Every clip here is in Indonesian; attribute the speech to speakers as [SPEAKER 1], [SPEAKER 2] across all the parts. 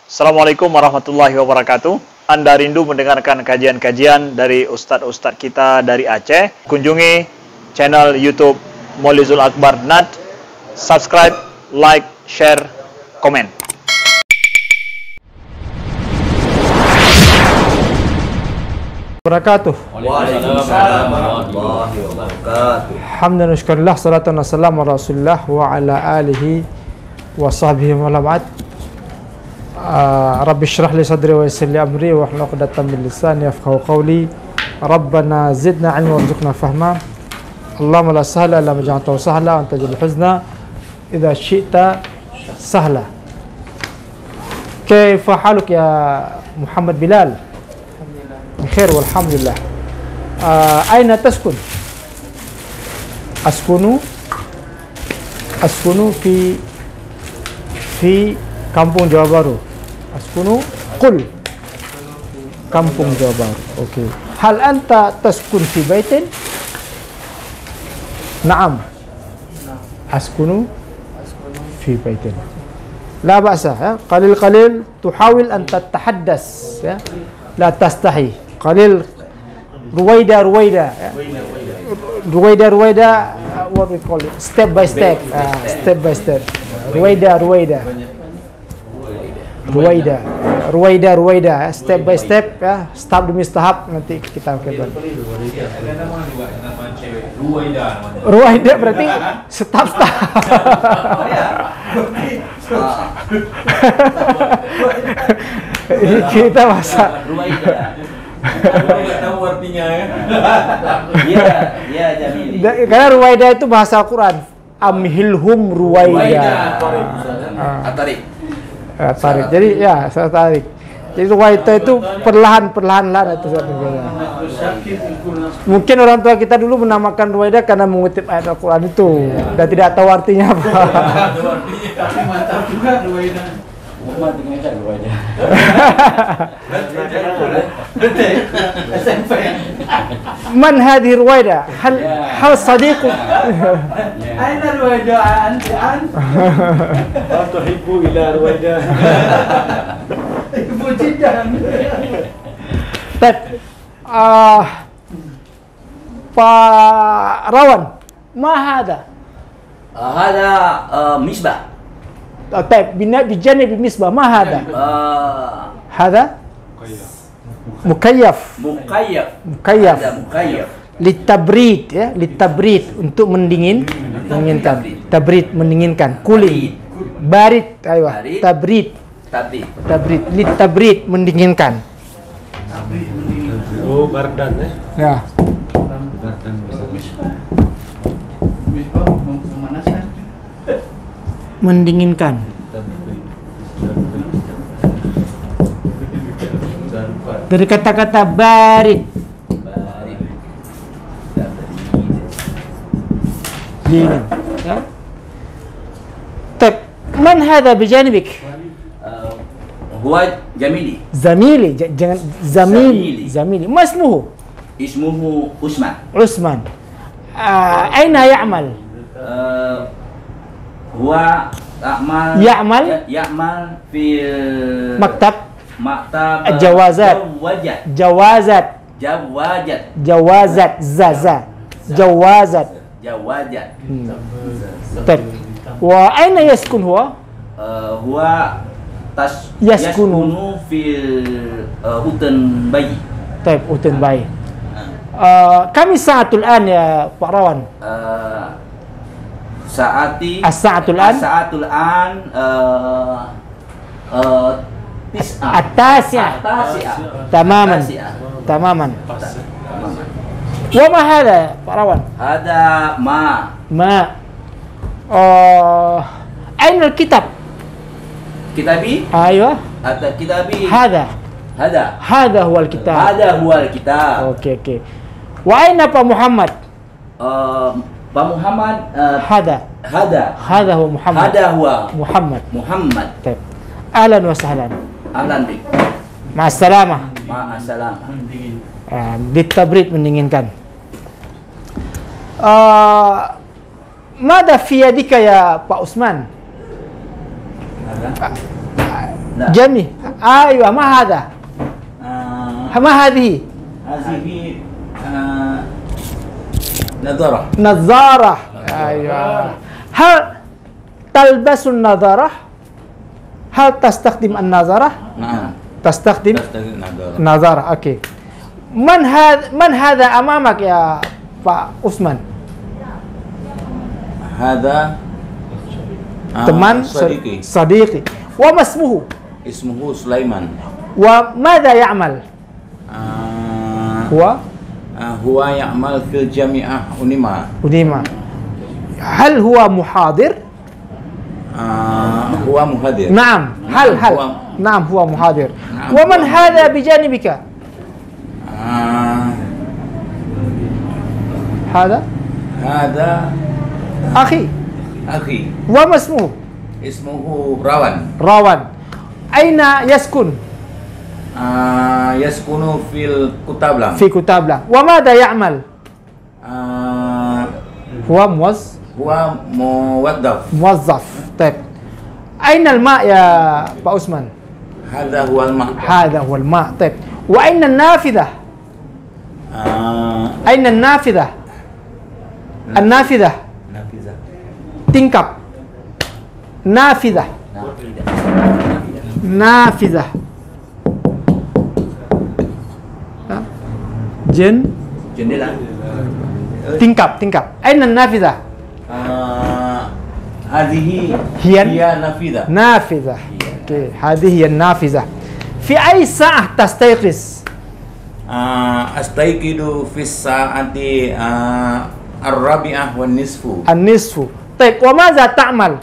[SPEAKER 1] Assalamualaikum warahmatullahi wabarakatuh. Anda rindu mendengarkan kajian-kajian dari ustadz-ustadz kita dari Aceh? Kunjungi channel YouTube Maulizul Akbar NAD. Subscribe, like, share, komen.
[SPEAKER 2] Wabarakatuh.
[SPEAKER 3] Waalaikumsalam warahmatullahi wabarakatuh.
[SPEAKER 2] Alhamdulillah, syukurillah, salatu wassalamu ala rasulillah wa ala alihi wa sahbihi wa ba'd. Rabbi shrah li sadri wa yassir li amri wa hlul 'uqdatam min lisani yafqahu qawli. Rabbana zidna 'ilman warzuqna fahma. Allahumma la sahla illa ma ja'altahu sahla wa anta taj'alul huzna idza syi'ta sahla. Kaifa haluk ya Muhammad Bilal? Bikhair walhamdulillah. Aina taskun? Askunu fi Kampung Jawa Baru. Askunu qul Kampung Jawa Baru. Okey. Hal anta taskun fi baitin? Naam. Askunu fi baitin. La ba'sa, ya. Qalil tuhawil an tatahaddas, ya. La tastahi. Qalil ruwaida, ya. Ruwaida, what we call it? Step by step. Ruwaida, step by step, ya. Tahap demi tahap nanti kita akan. Ruwaida berarti step. Ini kita masa
[SPEAKER 3] Ruwaida. Enggak tahu artinya ya. Iya, Jamili.
[SPEAKER 2] Karena ruwaida itu bahasa Al-Quran. Amhilhum ruwaida.
[SPEAKER 3] Atarik.
[SPEAKER 2] Tarik. Jadi ya, saya tarik. Jadi ruwaida itu perlahan itu. Mungkin orang tua kita dulu menamakan ruwaida karena mengutip ayat Al-Quran itu dan tidak tahu artinya apa.
[SPEAKER 4] Tapi mantap juga ruwaida. SMP.
[SPEAKER 2] Man hadhihi ruwaida? Hal sadiqu?
[SPEAKER 4] Aina ruwaida an?
[SPEAKER 5] Tuhibbu ila ruwaida.
[SPEAKER 4] Ibu Cidan.
[SPEAKER 2] Ted, Pak Rawan, ma hada?
[SPEAKER 3] Hada misbah.
[SPEAKER 2] Ted, bijanibi misbah, ma hada? Hada? Mukayyaf.
[SPEAKER 3] Hada mukayyaf.
[SPEAKER 2] Litabrid, ya, litabrid untuk menginginkan. Tabrid mendinginkan, cooling. Barid, ayo. Tabrid. Litabrid mendinginkan.
[SPEAKER 5] Oh, bardan ya.
[SPEAKER 2] Ya.
[SPEAKER 5] Bardan.
[SPEAKER 4] Pemanasan.
[SPEAKER 2] Mendinginkan. Dari kata-kata barid. Dingin. Ya. Tab, man hadha bijanibik?
[SPEAKER 3] Huwa Jamili.
[SPEAKER 2] Zamili, jangan Zamili. Ma ismuhu?
[SPEAKER 3] Ismuhu
[SPEAKER 2] Usman. Aina ya'mal?
[SPEAKER 3] Huwa ya'mal fi
[SPEAKER 2] Maktab
[SPEAKER 3] Jawazat.
[SPEAKER 2] Tab. Wa aina yaskun huwa?
[SPEAKER 3] Huwa yaskunu fil hutan bayi.
[SPEAKER 2] Tab, hutan bayi. Kami saatul an ya Pak Rawan? As-sa'atul an At-tasi'ah. Tamaman. Wa ma hada Pak Rawan?
[SPEAKER 3] Hada ma.
[SPEAKER 2] Aina al-kitab?
[SPEAKER 3] Kitabi?
[SPEAKER 2] Aywa.
[SPEAKER 3] Kitabi.
[SPEAKER 2] Hada huwa al-kitab. Okey. Wa aina Pak Muhammad?
[SPEAKER 3] Pak Muhammad.
[SPEAKER 2] Hada huwa Muhammad. Muhammad. Baik. Ahlan wa sahlan.
[SPEAKER 3] Ahlan bik.
[SPEAKER 2] Ma'assalamah. Ditabrid mendinginkan. Mada fi yadika ya Pak Usman? Jami, أيوة ما هذا ما هذه
[SPEAKER 3] هذه نظارة.
[SPEAKER 2] نظارة. أيوة. هل تلبس النظارة؟ هل تستخدم النظارة؟
[SPEAKER 3] نعم.
[SPEAKER 2] تستخدم
[SPEAKER 3] نظارة.
[SPEAKER 2] نظارة. أوكي. من هذا أمامك يا Pak Usman?
[SPEAKER 3] هذا
[SPEAKER 2] teman
[SPEAKER 3] صديقي.
[SPEAKER 2] صديقي. وما اسمه؟
[SPEAKER 3] اسمه سليمان.
[SPEAKER 2] وماذا يعمل؟ هو
[SPEAKER 3] يعمل في الجامعة
[SPEAKER 2] أنيما. هل هو محاضر؟
[SPEAKER 3] هو محاضر.
[SPEAKER 2] نعم. هل نعم هو محاضر. ومن هذا بجانبك؟ هذا أخي. وما اسمه؟
[SPEAKER 3] اسمه راwan.
[SPEAKER 2] أين يسكن؟
[SPEAKER 3] يسكن في كتابلان.
[SPEAKER 2] في كتابلان. وماذا يعمل؟ هو موظف. طيب أين الماء يا Pak Usman؟
[SPEAKER 3] هذا هو الماء.
[SPEAKER 2] طيب وأين النافذة؟ أين النافذة؟ tingkap. نافذة.
[SPEAKER 3] jendela.
[SPEAKER 2] tingkap. أين النافذة؟
[SPEAKER 3] هذه
[SPEAKER 2] هي
[SPEAKER 3] نافذة.
[SPEAKER 2] اوكي هذه هي النافذة. في أي ساعة تستيقظ؟
[SPEAKER 3] أستيقظ في الساعة الرابعة
[SPEAKER 2] النصف. طيب وماذا تعمل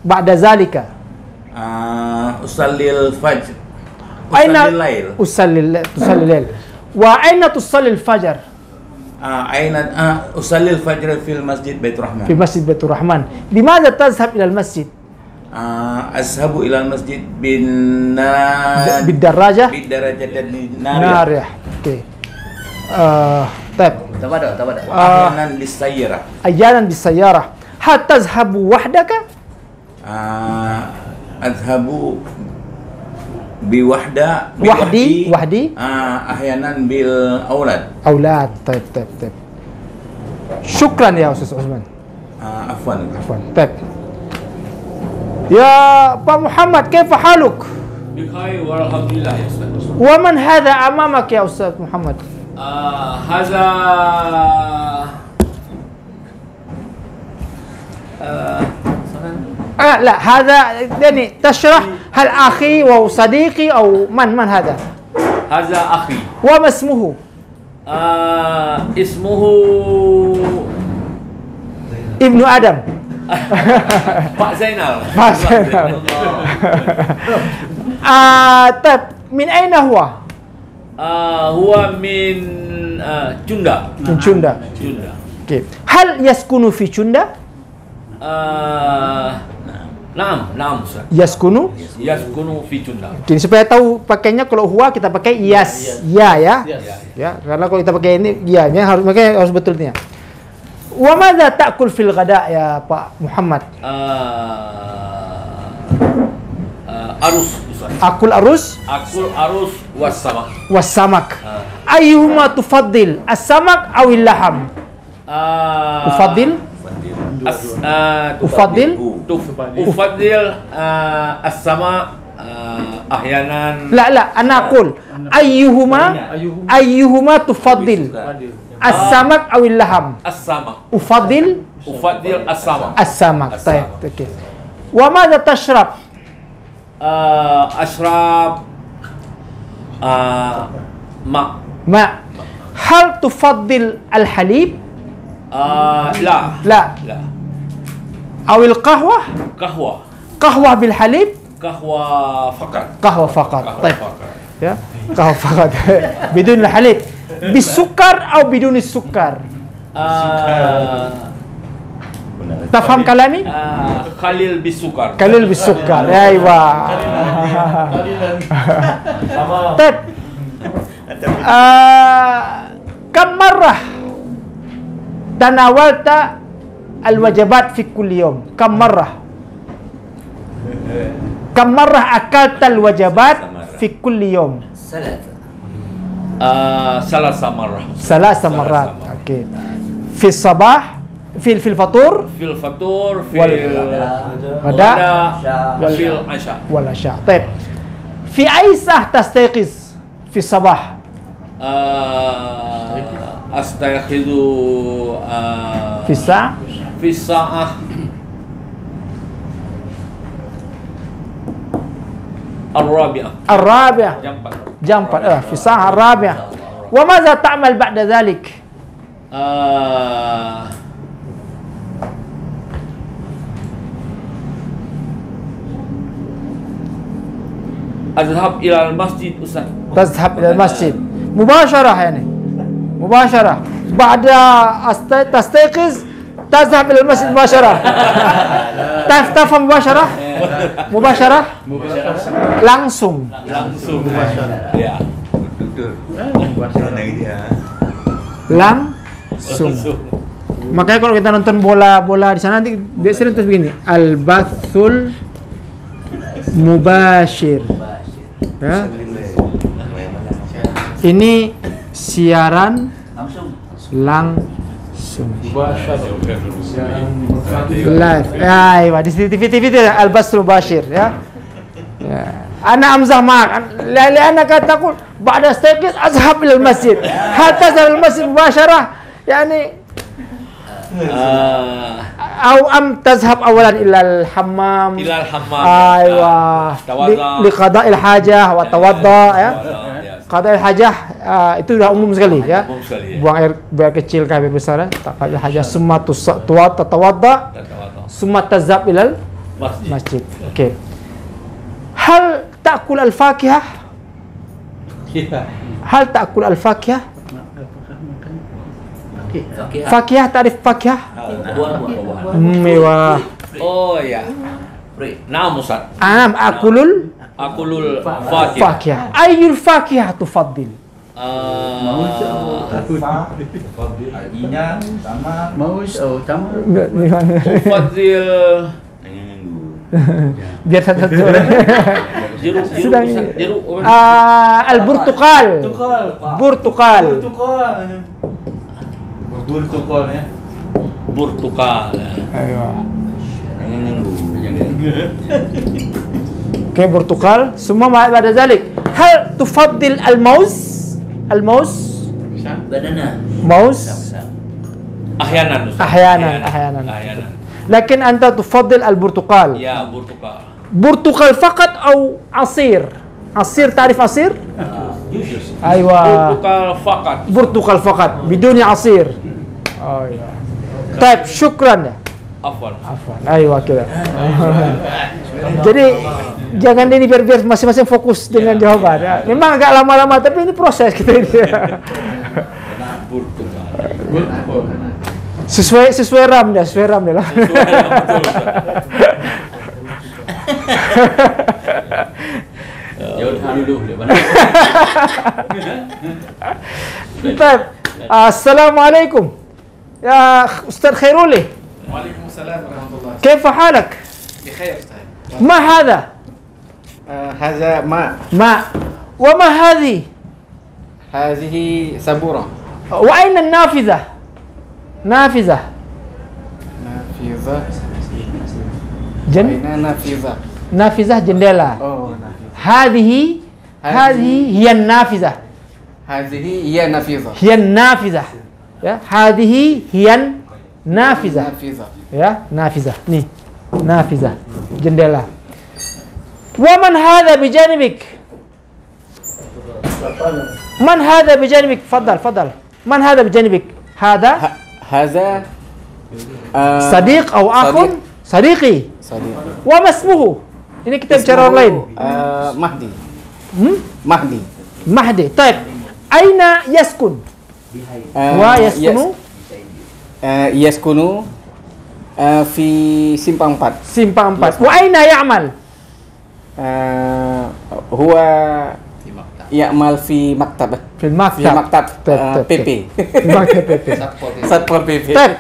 [SPEAKER 2] بعد ذلك؟
[SPEAKER 3] أصلي الفجر.
[SPEAKER 2] أين
[SPEAKER 3] أصلي الليل.
[SPEAKER 2] تصلي الليل. وأين تصلي الفجر؟
[SPEAKER 3] أصلي الفجر في المسجد بيت الرحمن.
[SPEAKER 2] في مسجد بيت الرحمن. بماذا تذهب إلى المسجد؟
[SPEAKER 3] أذهب إلى المسجد
[SPEAKER 2] بالدراجة.
[SPEAKER 3] نارية.
[SPEAKER 2] اوكي. طيب.
[SPEAKER 3] تبادل.
[SPEAKER 2] أحيانا بالسيارة. هل تذهب وحدك؟
[SPEAKER 3] أذهب وحدي. أحيانا بالأولاد.
[SPEAKER 2] طيب. شكرا يا أستاذ عثمان.
[SPEAKER 3] عفوا.
[SPEAKER 2] طيب يا Pak Muhammad كيف حالك؟
[SPEAKER 5] بخير والحمد لله يا أستاذ.
[SPEAKER 2] ومن هذا أمامك يا أستاذ محمد؟
[SPEAKER 5] هذا
[SPEAKER 2] لا هذا يعني تشرح هل أخي أو صديقي أو من هذا؟
[SPEAKER 5] هذا أخي.
[SPEAKER 2] وما اسمه؟
[SPEAKER 5] اسمه
[SPEAKER 2] ابن آدم.
[SPEAKER 5] Pak Zainal.
[SPEAKER 2] طيب من أين هو؟
[SPEAKER 5] هو من Chunda.
[SPEAKER 2] من Chunda. Okay. هل يسكن في Chunda؟
[SPEAKER 5] نعم Ustaz.
[SPEAKER 2] Yaskunu
[SPEAKER 5] في Chunda.
[SPEAKER 2] Jadi supaya tahu pakainya kalau huwa kita pakai yes. Ya. Karena kalau kita pakai ini ya-nya harus betulnya. Wa madza ta'kul fil ghada ya Pak Muhammad?
[SPEAKER 5] Arus.
[SPEAKER 2] Akul arus wassamak. Ayyuhuma tufaddil? As-samak awil laham? Tufaddil?
[SPEAKER 5] Ufaddil as-sama ahyanan.
[SPEAKER 2] La ana aqul ayyuhuma tufaddil? As-samak awil laham?
[SPEAKER 5] As-samak.
[SPEAKER 2] Ufaddil
[SPEAKER 5] as-samak.
[SPEAKER 2] As-samak. Baik. Okey. Wa madza tashrab?
[SPEAKER 5] Ashrab
[SPEAKER 2] ma. Hal tufaddil al-halib?
[SPEAKER 3] لا.
[SPEAKER 2] Awil qahwah? Qahwah bil halib?
[SPEAKER 5] Qahwa
[SPEAKER 2] faqat. Baik. Ya, qahwah faqat. Bidun al-halib. Bisukar atau bidun sukar? Tafham kalami?
[SPEAKER 5] Khalil bisukar.
[SPEAKER 2] Aywa. Tab. Kam marrah tanawalta al-wajibat fi kulli yawm? Kam marrah? Kam marrah akaltal wajabat fi kulli yawm?
[SPEAKER 5] Salasa marrah.
[SPEAKER 2] Salasa marrat. Okey. Fi sabah, fil fatur,
[SPEAKER 5] Fil fatur,
[SPEAKER 2] Wal-
[SPEAKER 5] fil
[SPEAKER 2] Wada,
[SPEAKER 5] wal fil asya.
[SPEAKER 2] wal asya. Baik. Fi ay sah tastayqiz fi sabah?
[SPEAKER 5] Astayqizu
[SPEAKER 2] Fi sa'
[SPEAKER 5] fi sa'ah Ar-Rabi'ah.
[SPEAKER 2] الرابعة
[SPEAKER 5] Jam 4.
[SPEAKER 2] jam 4 في الساعة الرابعة. وماذا تعمل بعد ذلك؟
[SPEAKER 5] Azhab ila al-masjid Ustaz.
[SPEAKER 2] تذهب إلى المسجد مباشرة يعني مباشرة بعد تستيقظ تذهب إلى المسجد مباشرة. تفهم مباشرة؟ مباشرة langsung
[SPEAKER 5] Langsung. Ya.
[SPEAKER 2] langsung. Makanya kalau kita nonton bola di sana nanti biasanya terus begini, al-bathul mubashir. Ya. Ini siaran langsung. Live. Aywa, di TV itu al-bathul mubashir ya. أنا أمزح معك لأنك تقول بعد استيقظ أذهب إلى المسجد. هل تذهب إلى المسجد مباشرة يعني أو أم تذهب أولا إلى الحمام؟
[SPEAKER 5] إلى الحمام.
[SPEAKER 2] أيوة.
[SPEAKER 5] توضأ.
[SPEAKER 2] لقضاء الحاجة وتوضأ ya.
[SPEAKER 5] Ya.
[SPEAKER 2] Qada hajah itu sudah umum sekali ya.
[SPEAKER 5] Umum sekali, ya.
[SPEAKER 2] Buang air kecil ke air besar ya. Qada hajah summa tatawadda summa tazhab ilal masjid. Okey. Hal ta'kul al-fakihah? Hal ta'kul al-fakihah? Fakihah, ta'rif fakihah? Mewah.
[SPEAKER 5] Oh ya. Naam Ustaz.
[SPEAKER 2] Akulul
[SPEAKER 5] Akulul fakih.
[SPEAKER 2] fakihah. Ayyul fakihah tufaddil?
[SPEAKER 4] Maus utama.
[SPEAKER 5] Fadil
[SPEAKER 2] Biar satu-satu.
[SPEAKER 5] jeruk
[SPEAKER 2] Sedang
[SPEAKER 5] Ustaz. Jeruk.
[SPEAKER 2] al-burtukal. Burtukal.
[SPEAKER 4] Burtukal ya.
[SPEAKER 5] Burtukal.
[SPEAKER 2] Oke, burtukal. Semua ada zalik. Hal tufaddil al-maus? Al-maus? Maus?
[SPEAKER 5] Ahyanan Ustaz.
[SPEAKER 2] Ahyanan. لكن أنت تفضل البرتقال.
[SPEAKER 5] Ya, burtukal.
[SPEAKER 2] برتقال فقط أو عصير؟ عصير تعرف عصير؟ أيوة.
[SPEAKER 5] Burtukal fakat.
[SPEAKER 2] برتقال فقط بدون عصير. أيوة. طيب شكرا.
[SPEAKER 5] Afwan.
[SPEAKER 2] أيوة كده. Jadi jangan ini biar masing-masing fokus dengan jawaban. Ya. Memang agak lama-lama tapi ini proses kita ini.
[SPEAKER 5] Burtukal.
[SPEAKER 2] Sesuai RAM dia lah. Baik. Assalamualaikum. Ya Ustaz Khairuli.
[SPEAKER 6] Waalaikumsalam warahmatullahi
[SPEAKER 2] كيف حالك؟
[SPEAKER 6] بخير أستاذ.
[SPEAKER 2] ما هذا؟
[SPEAKER 6] هذا ماء.
[SPEAKER 2] ماء. وما هذه؟
[SPEAKER 6] هذه سبورة.
[SPEAKER 2] وأين النافذة؟ نافذة.
[SPEAKER 6] نافذة.
[SPEAKER 2] جن
[SPEAKER 6] أين نافذة؟
[SPEAKER 2] نافذة جندela.
[SPEAKER 6] Oh, نافذة.
[SPEAKER 2] هذه هي النافذة.
[SPEAKER 6] هذه هي نافذة.
[SPEAKER 2] هي النافذة. Ya, هذه هي النافذة.
[SPEAKER 6] نافذة.
[SPEAKER 2] Ya, nafizah. Nih, nafizah. Jendela. Wa man hadha bijanibik? Man hadha bijanibik? Fadal. Man hadha bijanibik? Hadha
[SPEAKER 6] هذا
[SPEAKER 2] sadiq atau akhun? Sadiqi.
[SPEAKER 6] صديق.
[SPEAKER 2] Wa masmuhu? Ini kita bicara orang lain.
[SPEAKER 6] مهدي. مهدي.
[SPEAKER 2] Mahdi. Taib. Aina yaskun? Wa yaskunu?
[SPEAKER 6] يسكن في simpang 4.
[SPEAKER 2] Simpang 4. Wa aina ya'mal?
[SPEAKER 6] هو يعمل في مكتب.
[SPEAKER 2] Fil maktab.
[SPEAKER 6] في مكتب PP.
[SPEAKER 2] Maktab PP.
[SPEAKER 6] Satpol PP.
[SPEAKER 2] طيب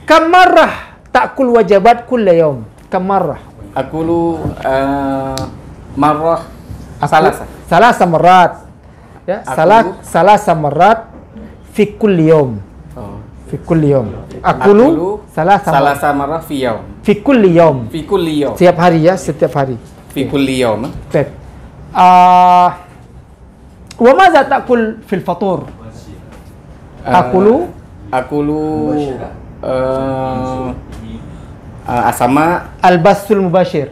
[SPEAKER 2] كم مرة تأكل وجبات كل يوم؟ كم مرة؟
[SPEAKER 6] أكل Marrah.
[SPEAKER 2] Salasa marrat. Ya, salasa marrat fi kulli yawm. Fi kulli yawm. Akulu salasa marrat fi yawm. Fi kulli yawm.
[SPEAKER 6] Fi kulli yawm.
[SPEAKER 2] Setiap hari ya, setiap hari.
[SPEAKER 6] Fi kulli yawm.
[SPEAKER 2] Baik. Wa madza ta'kul fil fatur? Akulu
[SPEAKER 6] asama
[SPEAKER 2] al-basul mubashir.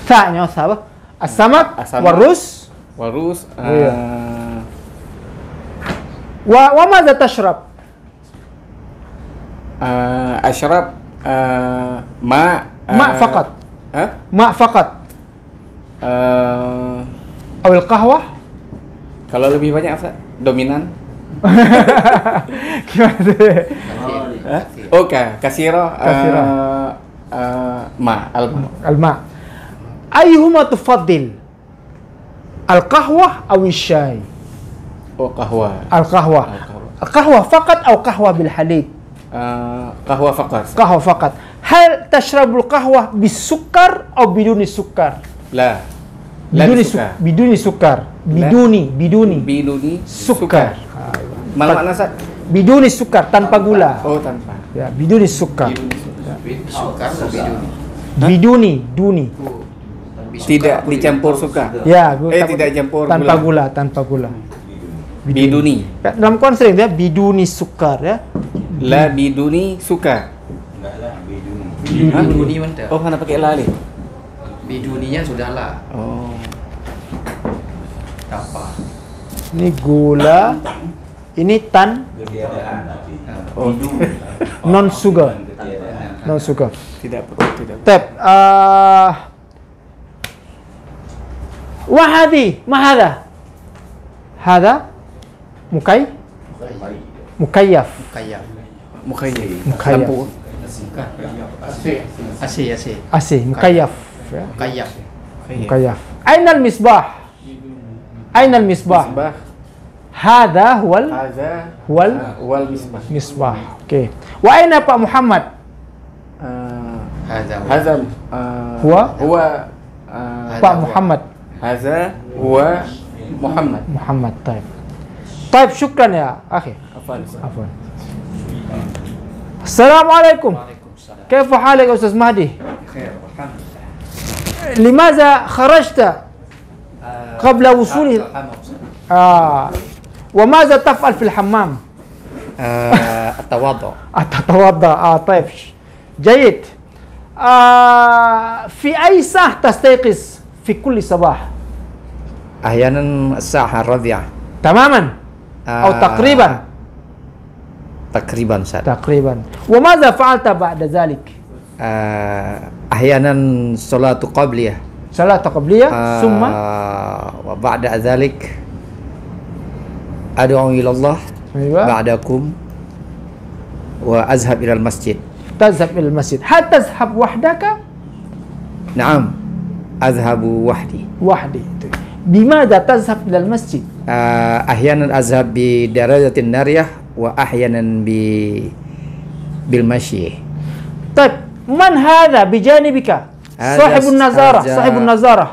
[SPEAKER 2] Ta'nya apa? As-samak warus wa madza tashrab?
[SPEAKER 6] ashrab ma
[SPEAKER 2] faqat. Ma faqat. Awil qahwah?
[SPEAKER 6] Kalau lebih banyak apa? Dominan.
[SPEAKER 2] Gimana?
[SPEAKER 6] Oke, kasira.
[SPEAKER 2] Al-ma. Ayyuhuma tufaddil? Al-qahwah aw asy-syai?
[SPEAKER 6] Qahwah.
[SPEAKER 2] Al-qahwah. Al-qahwah faqat atau qahwah bil halib?
[SPEAKER 6] Qahwah faqat.
[SPEAKER 2] Qahwah faqat. Hal tashrabul qahwah bisukar atau biduni sukar?
[SPEAKER 6] La.
[SPEAKER 2] Biduni sukar. Biduni sukar.
[SPEAKER 6] Mana makna Ustaz?
[SPEAKER 2] Biduni sukar, tanpa gula.
[SPEAKER 6] Oh, tanpa.
[SPEAKER 2] Ya, biduni sukar.
[SPEAKER 3] Sukar atau
[SPEAKER 2] Biduni, duni.
[SPEAKER 6] Tidak dicampur suka.
[SPEAKER 2] Ya,
[SPEAKER 6] tidak campur
[SPEAKER 2] tanpa gula, tanpa gula.
[SPEAKER 6] Biduni.
[SPEAKER 2] Ya, dalam Quran sering ya biduni sukar ya.
[SPEAKER 6] La biduni suka.
[SPEAKER 3] Enggak lah, biduni mana?
[SPEAKER 6] Oh, mana pakai la ni?
[SPEAKER 3] Biduninya sudah lah.
[SPEAKER 6] Oh.
[SPEAKER 3] Apa?
[SPEAKER 2] Ini gula, ini tan, non sugar, non sugar.
[SPEAKER 6] Tidak perlu, tidak.
[SPEAKER 2] Tep, wahadi, mahada, hada, mukayyaf,
[SPEAKER 6] Mukayyaf.
[SPEAKER 2] Asi, mukayyaf, mukayyaf. Ainal misbah? Ainal misbah? Hada huwal misbah. Okey. Wa aina Pak Muhammad?
[SPEAKER 6] Hadza huwa
[SPEAKER 2] Pak Muhammad.
[SPEAKER 6] Hadza huwa Muhammad.
[SPEAKER 2] Taib, syukran ya akhi. Afwan. Assalamualaikum. Kaifa halak ya Ustaz Mahdi? Limaza kharajta qabla wusuli? وماذا تفعل في الحمام؟
[SPEAKER 6] أتوضأ.
[SPEAKER 2] طيب جيد. في أي ساعة تستيقظ في كل صباح؟
[SPEAKER 6] أحيانا الساعة الرابعة
[SPEAKER 2] تماما أو تقريبا؟ تقريبا. وماذا فعلت بعد ذلك؟
[SPEAKER 6] أحيانا صلاة قبلية.
[SPEAKER 2] ثم
[SPEAKER 6] وبعد ذلك أدعو إلى الله بعدكم وأذهب إلى المسجد.
[SPEAKER 2] تذهب إلى المسجد. هل تذهب وحدك؟
[SPEAKER 6] نعم، أذهب وحدي.
[SPEAKER 2] بماذا تذهب إلى المسجد؟
[SPEAKER 6] أحيانا أذهب بدراجة النارية وأحيانا بالمشي.
[SPEAKER 2] طيب من هذا بجانبك؟ صاحب النظارة.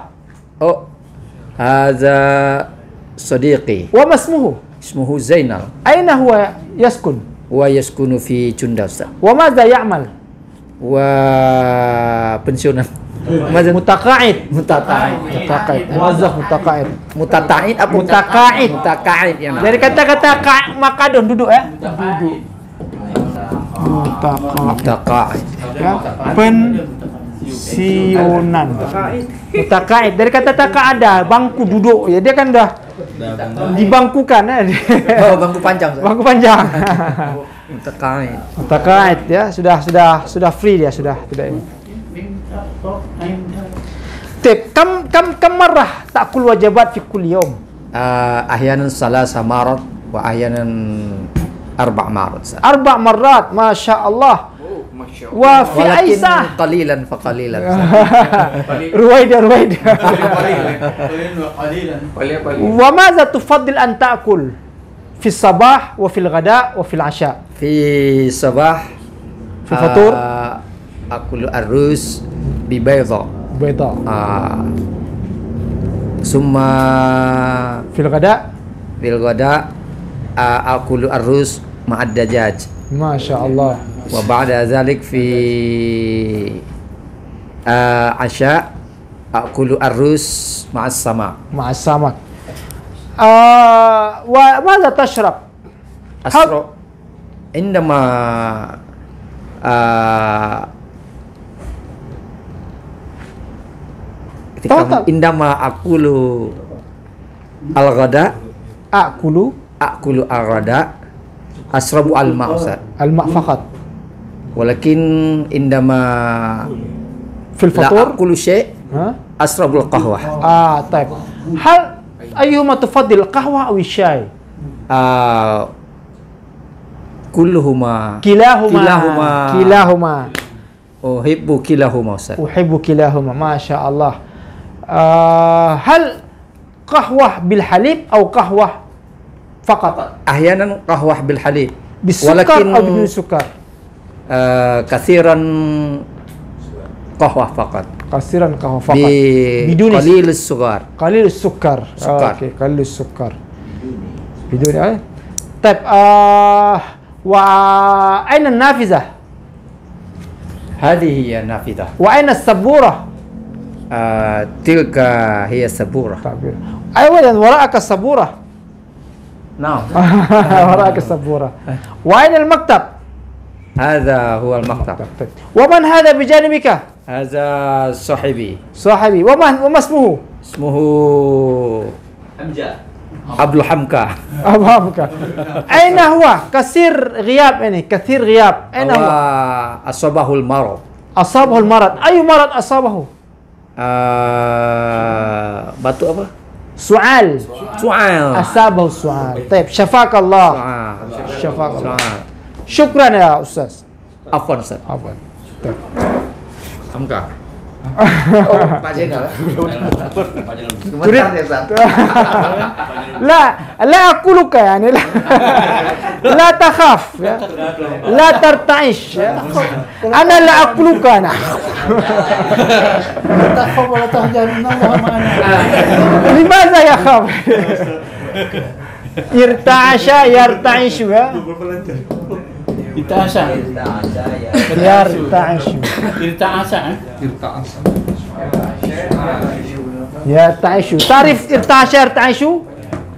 [SPEAKER 6] هذا صديقي.
[SPEAKER 2] وما اسمه؟
[SPEAKER 6] اسمه زينال.
[SPEAKER 2] أين هو يسكن؟
[SPEAKER 6] هو يسكن في جندة.
[SPEAKER 2] وماذا يعمل؟
[SPEAKER 6] pensiunan.
[SPEAKER 2] متقاعد. موظف متقاعد.
[SPEAKER 6] Mutaqaid ya.
[SPEAKER 2] Dari kata-kata makadon, duduk ya. Mutaqaid. Ya. Pensiunan. Mutaqaid. Dari kata-kata ada bangku duduk ya, dia kan dah dibangkukan ya.
[SPEAKER 6] Bangku panjang.
[SPEAKER 2] Mutaqaid ya, sudah free dia, sudah tidak ini. Tip, kam marrah ta'kul wajibat fi kulli yawm?
[SPEAKER 6] Ahyanan salasa marat wa ahyanan 4 marat.
[SPEAKER 2] 4 marrat, masya Allah. Wa fi aisah
[SPEAKER 6] qalilan fa qalilan.
[SPEAKER 2] Ruwaida. Wa madza tufaddil an ta'kul fi sabah wa fil ghada wa fil asha?
[SPEAKER 6] Fi sabah
[SPEAKER 2] fi fatur
[SPEAKER 6] akul arruz bi bayda. Summa
[SPEAKER 2] Fil ghada.
[SPEAKER 6] fil ghada akulu arrus ma'ad dajaj.
[SPEAKER 2] Masya Allah.
[SPEAKER 6] Wa ba'da dzalik fi asya akulu arrus ma'as sama.
[SPEAKER 2] مع السمك. وماذا تشرب؟
[SPEAKER 6] Asro indama
[SPEAKER 2] Total.
[SPEAKER 6] indama akulu al-ghada
[SPEAKER 2] أكل
[SPEAKER 6] akulu al-ghada asrabu al-ma' Ustaz.
[SPEAKER 2] الماء فقط.
[SPEAKER 6] Walakin indama
[SPEAKER 2] في
[SPEAKER 6] la
[SPEAKER 2] الفطور.
[SPEAKER 6] akulu syai'
[SPEAKER 2] ها؟
[SPEAKER 6] asrabul qahwah.
[SPEAKER 2] طيب. هل أيهما تفضل القهوة أو الشاي؟
[SPEAKER 6] Kulluhuma
[SPEAKER 2] كلاهما. كلاهما.
[SPEAKER 6] uhibbu kilahuma Ustaz.
[SPEAKER 2] أحب كلاهما. ما شاء الله. هل قهوة بالحليب أو قهوة فقط؟
[SPEAKER 6] Ahyanan qahwah bil halib.
[SPEAKER 2] بالسكر أو بدون سكر؟
[SPEAKER 6] Kathiran qahwah faqat.
[SPEAKER 2] كثيرا قهوة فقط.
[SPEAKER 6] Bi
[SPEAKER 2] بدون
[SPEAKER 6] qalil as-sughar.
[SPEAKER 2] قليل السكر.
[SPEAKER 6] سكر.
[SPEAKER 2] أوكي. قليل السكر. بدون طيب. وأين النافذة؟
[SPEAKER 6] Hadhihi hiya nafidah.
[SPEAKER 2] وأين السبورة؟
[SPEAKER 6] Tilka hiya sabura.
[SPEAKER 2] أيوة وراءك السبورة.
[SPEAKER 6] Naam.
[SPEAKER 2] وراءك السبورة. وأين المكتب؟
[SPEAKER 6] Hadha huwa al-maktab.
[SPEAKER 2] طيب. ومن هذا بجانبك؟
[SPEAKER 6] Hadha sahibi.
[SPEAKER 2] صاحبي. وما اسمه؟
[SPEAKER 6] Ismuhu Abdul Hamka.
[SPEAKER 2] أبهمك. أين هو؟ كثير غياب كثير غياب. أين هو؟
[SPEAKER 6] Asabahul marad.
[SPEAKER 2] أصابه المرض. أي مرض أصابه؟
[SPEAKER 6] Batuk apa?
[SPEAKER 2] سعال.
[SPEAKER 6] Su'al.
[SPEAKER 2] أصابه السعال. طيب شفاك الله. شفاك الله. شكرا يا أستاذ.
[SPEAKER 6] Afwan Ustaz.
[SPEAKER 2] عفوا.
[SPEAKER 6] Hamka. Pak Jenal.
[SPEAKER 2] تريد لا لا أقولك يعني لا لا تخاف لا ترتعش أنا لا أقولك أنا
[SPEAKER 4] تخاف ولا تحزن إن الله معنا.
[SPEAKER 2] لماذا يخاف ارتعش يرتعش يا
[SPEAKER 4] Irta'asa.
[SPEAKER 2] يرتعش
[SPEAKER 4] Irta'asa.
[SPEAKER 2] يرتعش تعرف ارتعش يرتعش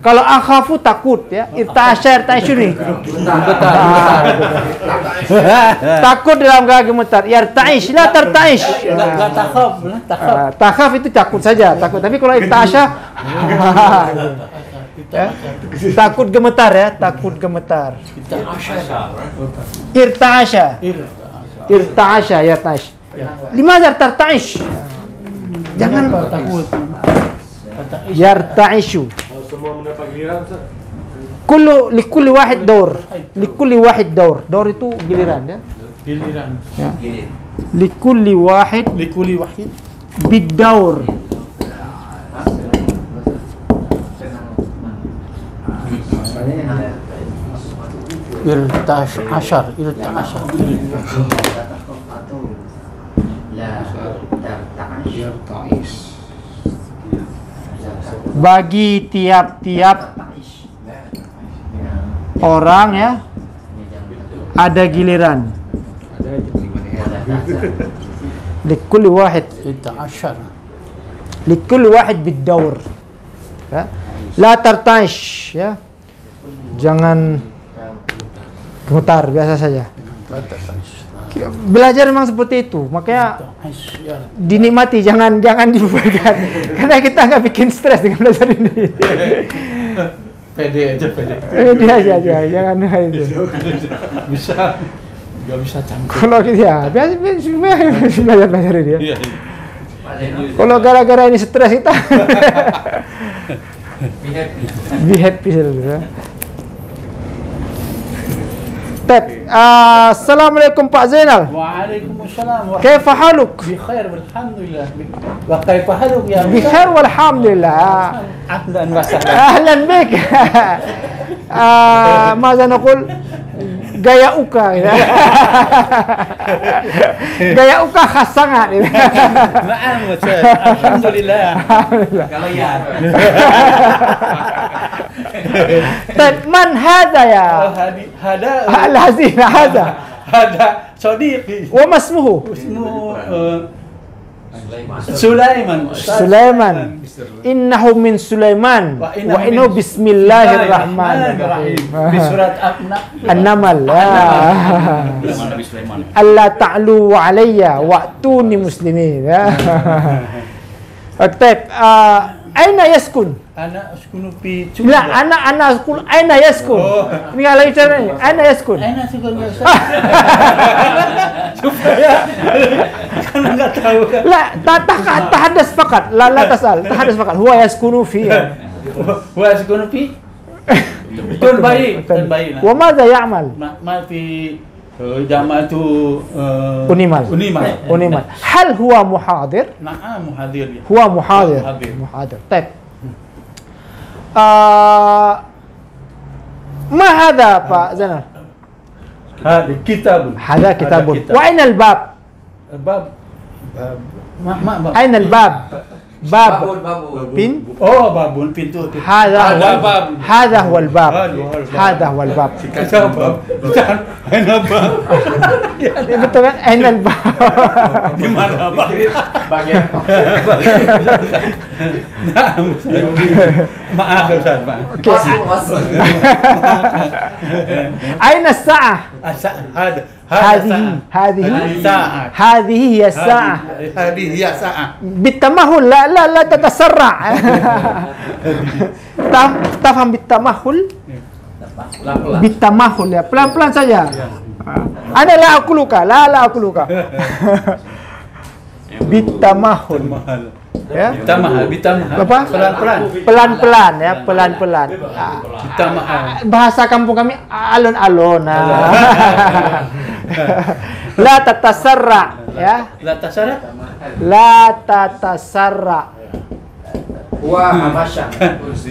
[SPEAKER 2] kalau akhafu takut ya irta'asha yarta'ishu nih takut dalam keadaan gemetar yarta'ish la tarta'ish
[SPEAKER 4] La takhaf, la takhaf.
[SPEAKER 2] takhaf itu takut saja takut tapi kalau irta'asha ya, takut gemetar ya takut gemetar irta'asha irta'asha yarta'ish limadha tarta'ish jangan
[SPEAKER 4] Takut.
[SPEAKER 2] yarta'ishu likulli wahid daur itu giliran ya
[SPEAKER 4] Giliran.
[SPEAKER 2] likulli wahid
[SPEAKER 4] Likuli wahid.
[SPEAKER 2] bidaur
[SPEAKER 4] Irta'ashar.
[SPEAKER 2] bagi tiap-tiap orang ya ada giliran likulli wahid
[SPEAKER 4] Irta'ashar.
[SPEAKER 2] likulli wahid bidaur ya la tartash ya jangan gemetar biasa saja belajar memang seperti itu makanya dinikmati jangan dibebankan karena kita nggak bikin stres dengan belajar ini
[SPEAKER 4] Pede aja, pede.
[SPEAKER 2] dia aja jangan itu
[SPEAKER 4] Bisa. Gak bisa campur.
[SPEAKER 2] kalau gitu ya biasa belajar ini ya kalau gara-gara ini stres kita be happy ya. Assalamualaikum Pak Zainal.
[SPEAKER 4] Waalaikumsalam.
[SPEAKER 2] كيف حالك؟
[SPEAKER 4] بخير والحمد لله. وكيف حالك يا
[SPEAKER 2] بخير والحمد لله.
[SPEAKER 4] أهلا وسهلا.
[SPEAKER 2] أهلا بك. ماذا نقول؟ Gaya Uka gitu. Gaya Uka khas sangat gitu.
[SPEAKER 4] Na'am Ustaz. Alhamdulillah.
[SPEAKER 3] Kalau ya.
[SPEAKER 2] Man hada ya?
[SPEAKER 4] Hada
[SPEAKER 2] Al-Hazin hada.
[SPEAKER 4] hada sadiqi.
[SPEAKER 2] Wa masmuhu?
[SPEAKER 4] Ismu Sulaiman.
[SPEAKER 2] Sulaiman. Innahu min Sulaiman wa innahu bismillahirrahmanirrahim.
[SPEAKER 4] Di surat
[SPEAKER 2] An-Naml.
[SPEAKER 5] Nabi Sulaiman.
[SPEAKER 2] Allah ta'lu alayya wa'tuni muslimin. Okey. Aina yaskun?
[SPEAKER 4] Ana askunu fi
[SPEAKER 2] La, ana askun. Aina yaskun? Ini lagi caranya. Aina yaskun?
[SPEAKER 4] Aina sukun ya Ustaz. Supaya kan enggak tahu kan.
[SPEAKER 2] La, tahadas fakat. La tasal. Tahadas fakat. Huwa yaskunu fi.
[SPEAKER 4] Wa askunu fi Tun baik.
[SPEAKER 2] Wa madza ya'mal?
[SPEAKER 4] Ma fi jama'atu
[SPEAKER 2] Unimal. Unimal. Hal huwa muhadir?
[SPEAKER 4] Na'am muhadir.
[SPEAKER 2] Huwa muhadir.
[SPEAKER 4] Muhadir.
[SPEAKER 2] Muhadir. Baik. ما هذا Pak Zainal?
[SPEAKER 4] هذا كتاب.
[SPEAKER 2] هذا كتاب. وأين الباب؟
[SPEAKER 4] الباب ما باب.
[SPEAKER 2] أين الباب؟ باب
[SPEAKER 3] Babun.
[SPEAKER 2] بين.
[SPEAKER 4] Oh, babun pintu.
[SPEAKER 2] هذا
[SPEAKER 5] bab.
[SPEAKER 2] هذا هو الباب.
[SPEAKER 4] هذا
[SPEAKER 2] هذا
[SPEAKER 4] هو الباب.
[SPEAKER 2] هو الباب.
[SPEAKER 4] Kata bab. Bukan aina bab.
[SPEAKER 2] Betul kan? أين الباب؟
[SPEAKER 4] Di mana bab?
[SPEAKER 3] Bagian.
[SPEAKER 4] Nah, maaf Ustaz, maaf.
[SPEAKER 3] Masuk.
[SPEAKER 2] أين الساعة؟
[SPEAKER 4] هذا
[SPEAKER 2] هذه
[SPEAKER 4] ساعة.
[SPEAKER 2] هذه هي الساعة.
[SPEAKER 4] هذه هي ساعة.
[SPEAKER 2] بالتمهل. لا تتسرع. تفهم بالتمهل؟
[SPEAKER 3] Pelan-pelan.
[SPEAKER 2] Bitamahul ya, pelan-pelan saja. Ana la akuluka, la akuluka. Bitamahul.
[SPEAKER 4] Mahal.
[SPEAKER 2] Ya.
[SPEAKER 4] Bitamahal.
[SPEAKER 2] Apa?
[SPEAKER 4] Pelan-pelan.
[SPEAKER 2] Pelan-pelan ya, pelan-pelan.
[SPEAKER 4] Bitamahal.
[SPEAKER 2] Bahasa kampung kami alon-alon. La tatasarra ya.
[SPEAKER 4] La tasara.
[SPEAKER 2] La tatasarra.
[SPEAKER 3] Wah, Hamasya.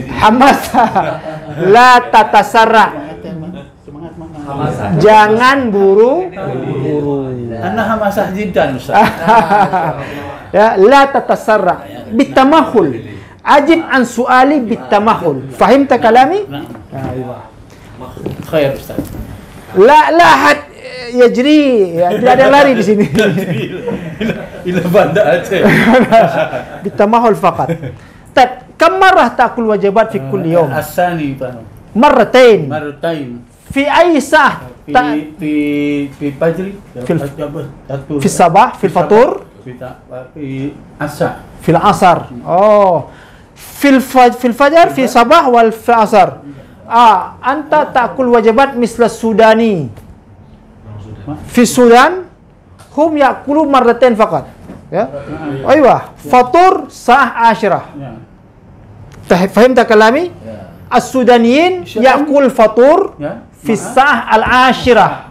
[SPEAKER 2] Hamasa. La tatasarra.
[SPEAKER 3] Hamasa.
[SPEAKER 2] Jangan buru.
[SPEAKER 4] Ana hamasah jiddan Ustaz.
[SPEAKER 2] Ya, la tatasarra. Bitamahul. Ajib an su'ali bitamahul. Fahimta kalami?
[SPEAKER 4] Khair Ustaz.
[SPEAKER 2] La had yajri. Ya, tidak ada lari di sini.
[SPEAKER 4] Ila Banda Aceh.
[SPEAKER 2] Bitamahul faqat. Kam marrah ta'kul wajibat fi kulli yawm?
[SPEAKER 4] Asani Pak.
[SPEAKER 2] Marratain.
[SPEAKER 4] Martain.
[SPEAKER 2] Fi ayyi sa'ah?
[SPEAKER 4] Fi Fajri.
[SPEAKER 2] Fi sabah, fi fatur,
[SPEAKER 4] Fi Asa.
[SPEAKER 2] fi asar. Oh. Fi fajar, fi sabah wal fi asar. Anta ta'kul wajibat misla Sudani. Fi Sudan hum ya'kulu marratain faqat. Ya. Aywa, fatur sa'ah ashirah. Fahimta kalami? As-Sudaniyin ya'kul fatur fi sa'ah al-ashirah.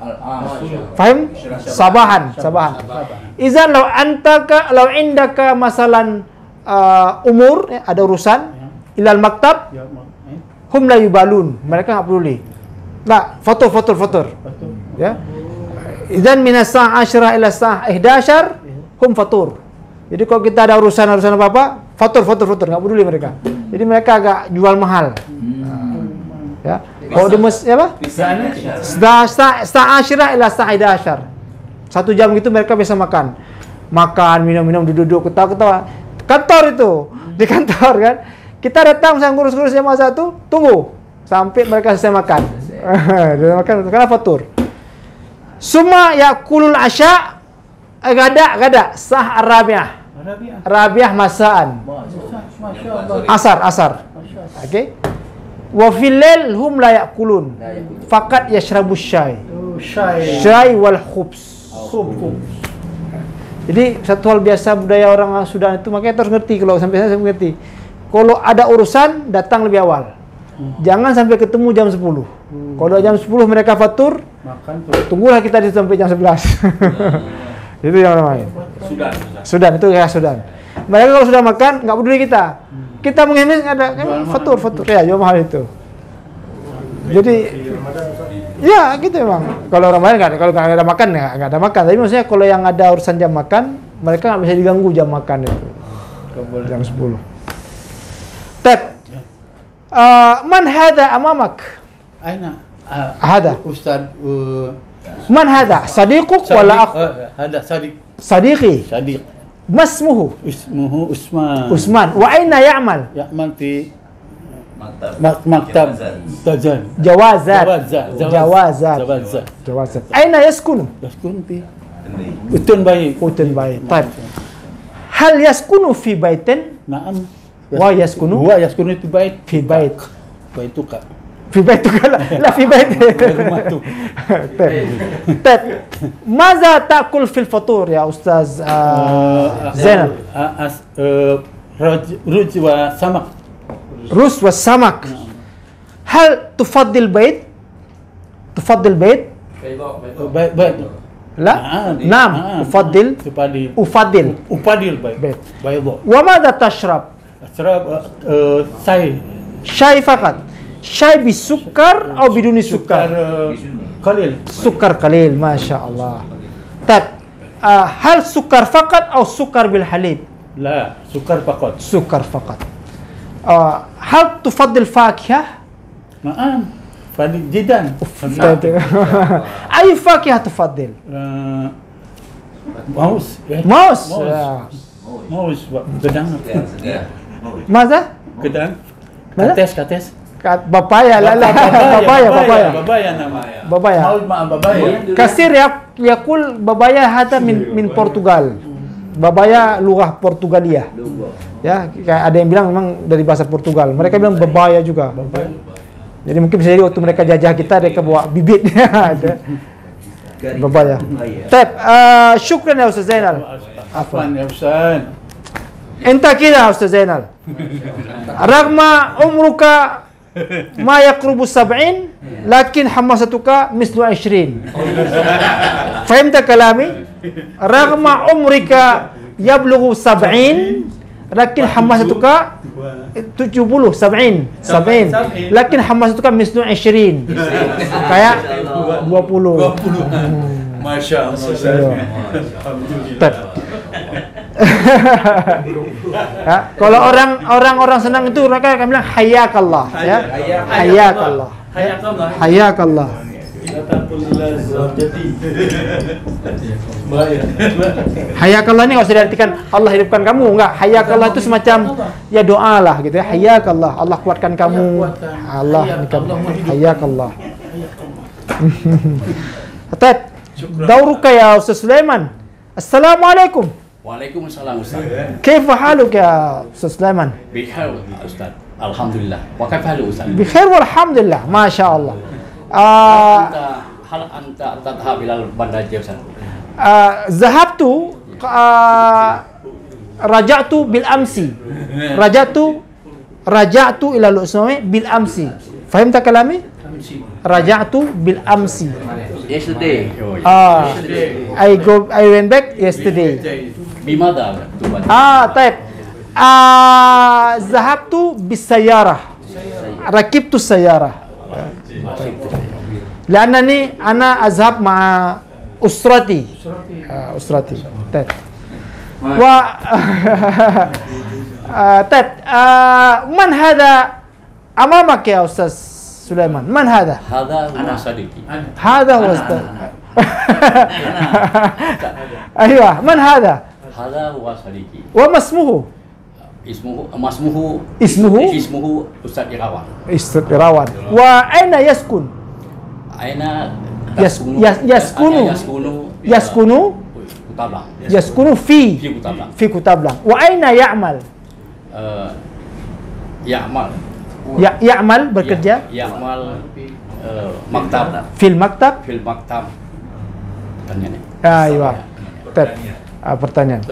[SPEAKER 2] Fahim? Sabahan. Izan law indaka masalan umur, ada urusan ilal maktab, hum la yubalun, mereka enggak peduli. Nah, fatur. Ya. Izan min as-sa'ah 10 ila as-sa'ah 11 hum fatur. Jadi kalau kita ada urusan apa-apa, fatur, enggak peduli mereka. Jadi mereka agak jual mahal. Ya. Kalau di apa? Sa'ah 10 ila sa'ah 11. 1 jam gitu mereka bisa makan. Minum, duduk, ketawa. Kantor itu. Di kantor kan. Kita datang sang ngurus-ngurus jamaah satu, tunggu sampai mereka selesai makan. Karena fatur. Summa yakulul asya gada sah Arabiah. Rabiah masaan. Asar. Okey. Wa fil lail hum la yakulun. Faqat yashrabu syai. Syai wal khubs. Jadi satu hal biasa budaya orang Sudan itu, makanya harus ngerti. Kalau sampai saya mengerti. Kalau ada urusan datang lebih awal. Jangan sampai ketemu jam 10. Kalau jam 10 mereka fatur, tunggulah kita sampai jam 11. Itu yang namanya. Sudan itu ya Sudan. Mereka kalau sudah makan nggak peduli kita. Kita mengemis ada kan fatur ya jual mahal itu. Jadi Ya gitu bang. Kalau orang lain kalau nggak ada makan ya nggak ada makan. Tapi maksudnya kalau yang ada urusan jam makan, mereka nggak bisa diganggu jam makan itu. Jam 10. Tab. Man hada amamak?
[SPEAKER 4] Aina.
[SPEAKER 2] Hada.
[SPEAKER 4] Ustaz.
[SPEAKER 2] Man hada? Sadiquk wala akh?
[SPEAKER 4] Hada Sadiq.
[SPEAKER 2] Sadiqi.
[SPEAKER 4] Sadiq.
[SPEAKER 2] Masmuhu?
[SPEAKER 4] Ismuhu Usman.
[SPEAKER 2] Usman. Wa aina ya'mal?
[SPEAKER 4] Ya'mal fi maktab Tazan.
[SPEAKER 2] Jawazat.
[SPEAKER 4] Jawazat.
[SPEAKER 2] Jawazat. Aina yaskunu?
[SPEAKER 4] Yaskun fi Utun baik.
[SPEAKER 2] Utun baik. Taib. Hal yaskunu fi baitin?
[SPEAKER 4] Naam.
[SPEAKER 2] Wa yaskunu?
[SPEAKER 4] Huwa yaskunu fi bait.
[SPEAKER 2] Fi bait.
[SPEAKER 4] Baituka.
[SPEAKER 2] Fi baituk la fi bait.
[SPEAKER 4] Rumah tu.
[SPEAKER 2] Taib. Maza ta'kul fil fatur ya Ustaz Zainal?
[SPEAKER 4] Ruj wa samak.
[SPEAKER 2] Rus wa samak. Hal tufaddil bait? Tufaddil bait?
[SPEAKER 4] Baik.
[SPEAKER 2] لا نعم أفضل
[SPEAKER 4] أفضل بيض.
[SPEAKER 2] وماذا تشرب؟
[SPEAKER 4] أشرب
[SPEAKER 2] شاي فقط. شاي بالسكر أو بدون سكر؟
[SPEAKER 4] قليل.
[SPEAKER 2] سكر قليل ما شاء الله. طيب هل سكر فقط أو سكر بالحليب؟
[SPEAKER 4] لا سكر فقط.
[SPEAKER 2] سكر فقط. هل تفضل فاكهة؟
[SPEAKER 4] نعم جدا.
[SPEAKER 2] أي فاكهة تفضل؟
[SPEAKER 4] موز.
[SPEAKER 2] موز.
[SPEAKER 4] موز gedang.
[SPEAKER 2] ماذا؟
[SPEAKER 4] gedang.
[SPEAKER 2] ماذا؟
[SPEAKER 4] Kates.
[SPEAKER 2] Papaya لا papaya
[SPEAKER 4] babaya nama.
[SPEAKER 2] babaya.
[SPEAKER 4] Maud ma babaya.
[SPEAKER 2] Kasir yakul babaya hada min Portugal. Babaya lugah Portugalia. Ya, ada yang bilang memang dari bahasa Portugal. Mereka bilang babaya juga. Jadi mungkin bisa jadi waktu mereka jajah kita mereka bawa bibit. Ada. Babaya. Taib, syukran ya Ustaz Zainal.
[SPEAKER 4] Afwan ya Ustaz.
[SPEAKER 2] Enta kira Ustaz Zainal. Ragma umruka ما يقرب 70 لكن حماستك مثل 20. فهمت كلامي؟ رغم عمرك يبلغ 70 لكن حماستك 70 لكن حماستك مثل 20 kayak 20.
[SPEAKER 4] Masya Allah.
[SPEAKER 2] Ya, kalau orang senang itu mereka akan bilang hayakallah ya. Hayakallah. Hayakallah. Hayakallah ini nggak usah diartikan Allah hidupkan kamu, enggak. Hayakallah itu semacam ya doa lah gitu ya. Hayakallah, Allah kuatkan kamu. Allah hayakallah. Tat, dauruka ya Ustaz Sulaiman. Assalamualaikum.
[SPEAKER 5] Waalaikumsalam Ustaz.
[SPEAKER 2] كيف حالك يا أستاذ سليمان؟
[SPEAKER 5] بخير Ustaz. Alhamdulillah. Wa kaifa halu Ustaz?
[SPEAKER 2] بخير والحمد لله ما شاء الله.
[SPEAKER 5] Hal anta tadhhab ila bandar Ustaz?
[SPEAKER 2] ذهبت رجعت بالأمس. رجعت إلى الأسبوع بالأمس. فهمت كلامي؟ رجعت بالأمس.
[SPEAKER 5] Yesterday.
[SPEAKER 2] I went back yesterday.
[SPEAKER 5] Bimada tu bandar?
[SPEAKER 2] طيب. ذهبت بالسيارة. ركبت السيارة. لأنني أنا أذهب مع أسرتي. طيب. طيب. من هذا أمامك يا أستاذ سليمان؟ من هذا؟
[SPEAKER 5] Hadha huwa sadiqi.
[SPEAKER 2] هذا هو أيوة. من هذا؟
[SPEAKER 5] Hadha huwa sadiqi.
[SPEAKER 2] وما اسمه؟
[SPEAKER 5] Ismuhu Ustaz Irawan.
[SPEAKER 2] Irawan. وأين يسكن؟
[SPEAKER 5] Aina
[SPEAKER 2] يسكن
[SPEAKER 5] Kutablang.
[SPEAKER 2] يسكن في
[SPEAKER 5] Kutablang.
[SPEAKER 2] كتابلان. وأين يعمل؟ يعمل bekerja
[SPEAKER 5] Ya'mal maktab.
[SPEAKER 2] في المكتب.
[SPEAKER 5] Fil maktab. Pertanyaannya.
[SPEAKER 2] أيوة. طيب. pertanyaan.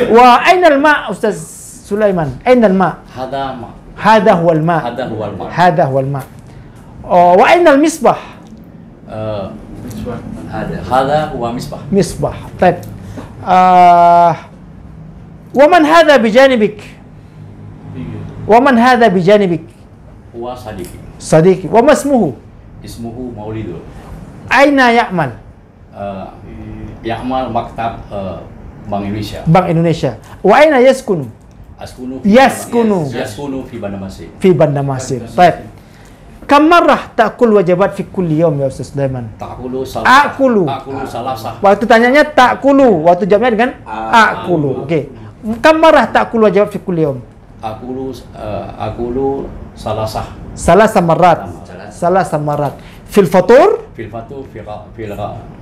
[SPEAKER 2] وأين الماء أستاذ سليمان؟ أين الماء؟
[SPEAKER 5] Hadha ma.
[SPEAKER 2] هذا هو الماء. هذا هو الماء. وأين المصباح؟
[SPEAKER 5] Hadha huwa misbah.
[SPEAKER 2] مصباح. طيب. ومن هذا بجانبك؟ ومن هذا بجانبك؟
[SPEAKER 5] Huwa Sadiqi.
[SPEAKER 2] Sadiqi. Wa masmuhu?
[SPEAKER 5] Ismuhu Maulidul.
[SPEAKER 2] Aina ya'mal?
[SPEAKER 5] Ya'mal Maktab Bank Indonesia.
[SPEAKER 2] Bank Indonesia. Wa aina yaskunu? Yaskunu.
[SPEAKER 5] Yaskunu fi Bandar Masin.
[SPEAKER 2] Fi Bandar Masin. Baik. Kam marrah ta'kul wajibat fi kulli yawm ya Ustaz Sulaiman?
[SPEAKER 5] Ta'kulu salasah.
[SPEAKER 2] Akulu.
[SPEAKER 5] Akulu salasah.
[SPEAKER 2] Waktu tanyanya ta'kulu, waktu jawabnya dengan akulu. Okey. Kam marrah ta'kul wajibat fi kulli yawm?
[SPEAKER 5] Akulu salasah.
[SPEAKER 2] Salah samarat. Salah samarat. Fil fatur,
[SPEAKER 5] Fil fatu fil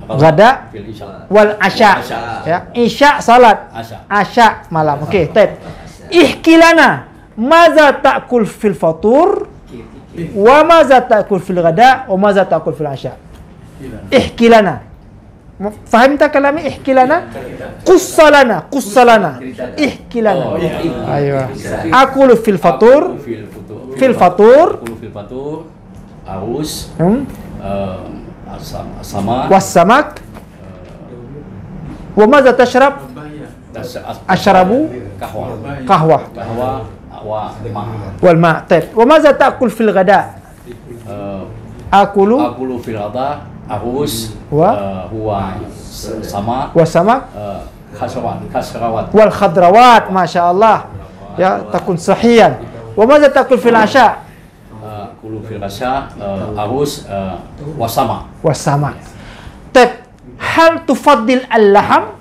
[SPEAKER 2] Ghada.
[SPEAKER 5] fil isya.
[SPEAKER 2] wal asya. Ya, isya salat.
[SPEAKER 5] Asya.
[SPEAKER 2] Asya malam. Okey, baik. Ihkilana maza ta'kul fil fatur wa maza ta'kul fil ghada wa maza ta'kul fil asya. Ihkilana. Faham tak kalami ihkilana? Qussalana, qussalana. Ihkilana. Aywa. Aqulu fil fatur, fil fatur,
[SPEAKER 5] Akulu fil fatur. Arus. Sama.
[SPEAKER 2] was samak. Wa maza tashrab? Ashrabu
[SPEAKER 5] Kahwa.
[SPEAKER 2] qahwah
[SPEAKER 5] Kahwa wa ma.
[SPEAKER 2] wal ma'. Taib. Wa maza ta'kul fil ghada? Aqulu
[SPEAKER 5] Akulu fil ghada. Arus.
[SPEAKER 2] Wa?
[SPEAKER 5] Huwa sama.
[SPEAKER 2] was samak
[SPEAKER 5] Khasrawat.
[SPEAKER 2] wal khadrawat. Masya-Allah. Ya, takun sahihan. Wa maza ta'kul fil asya?
[SPEAKER 5] Akulu fil asya. Arus wasama.
[SPEAKER 2] Was samak. Taib. Hal tufaddil al-laham?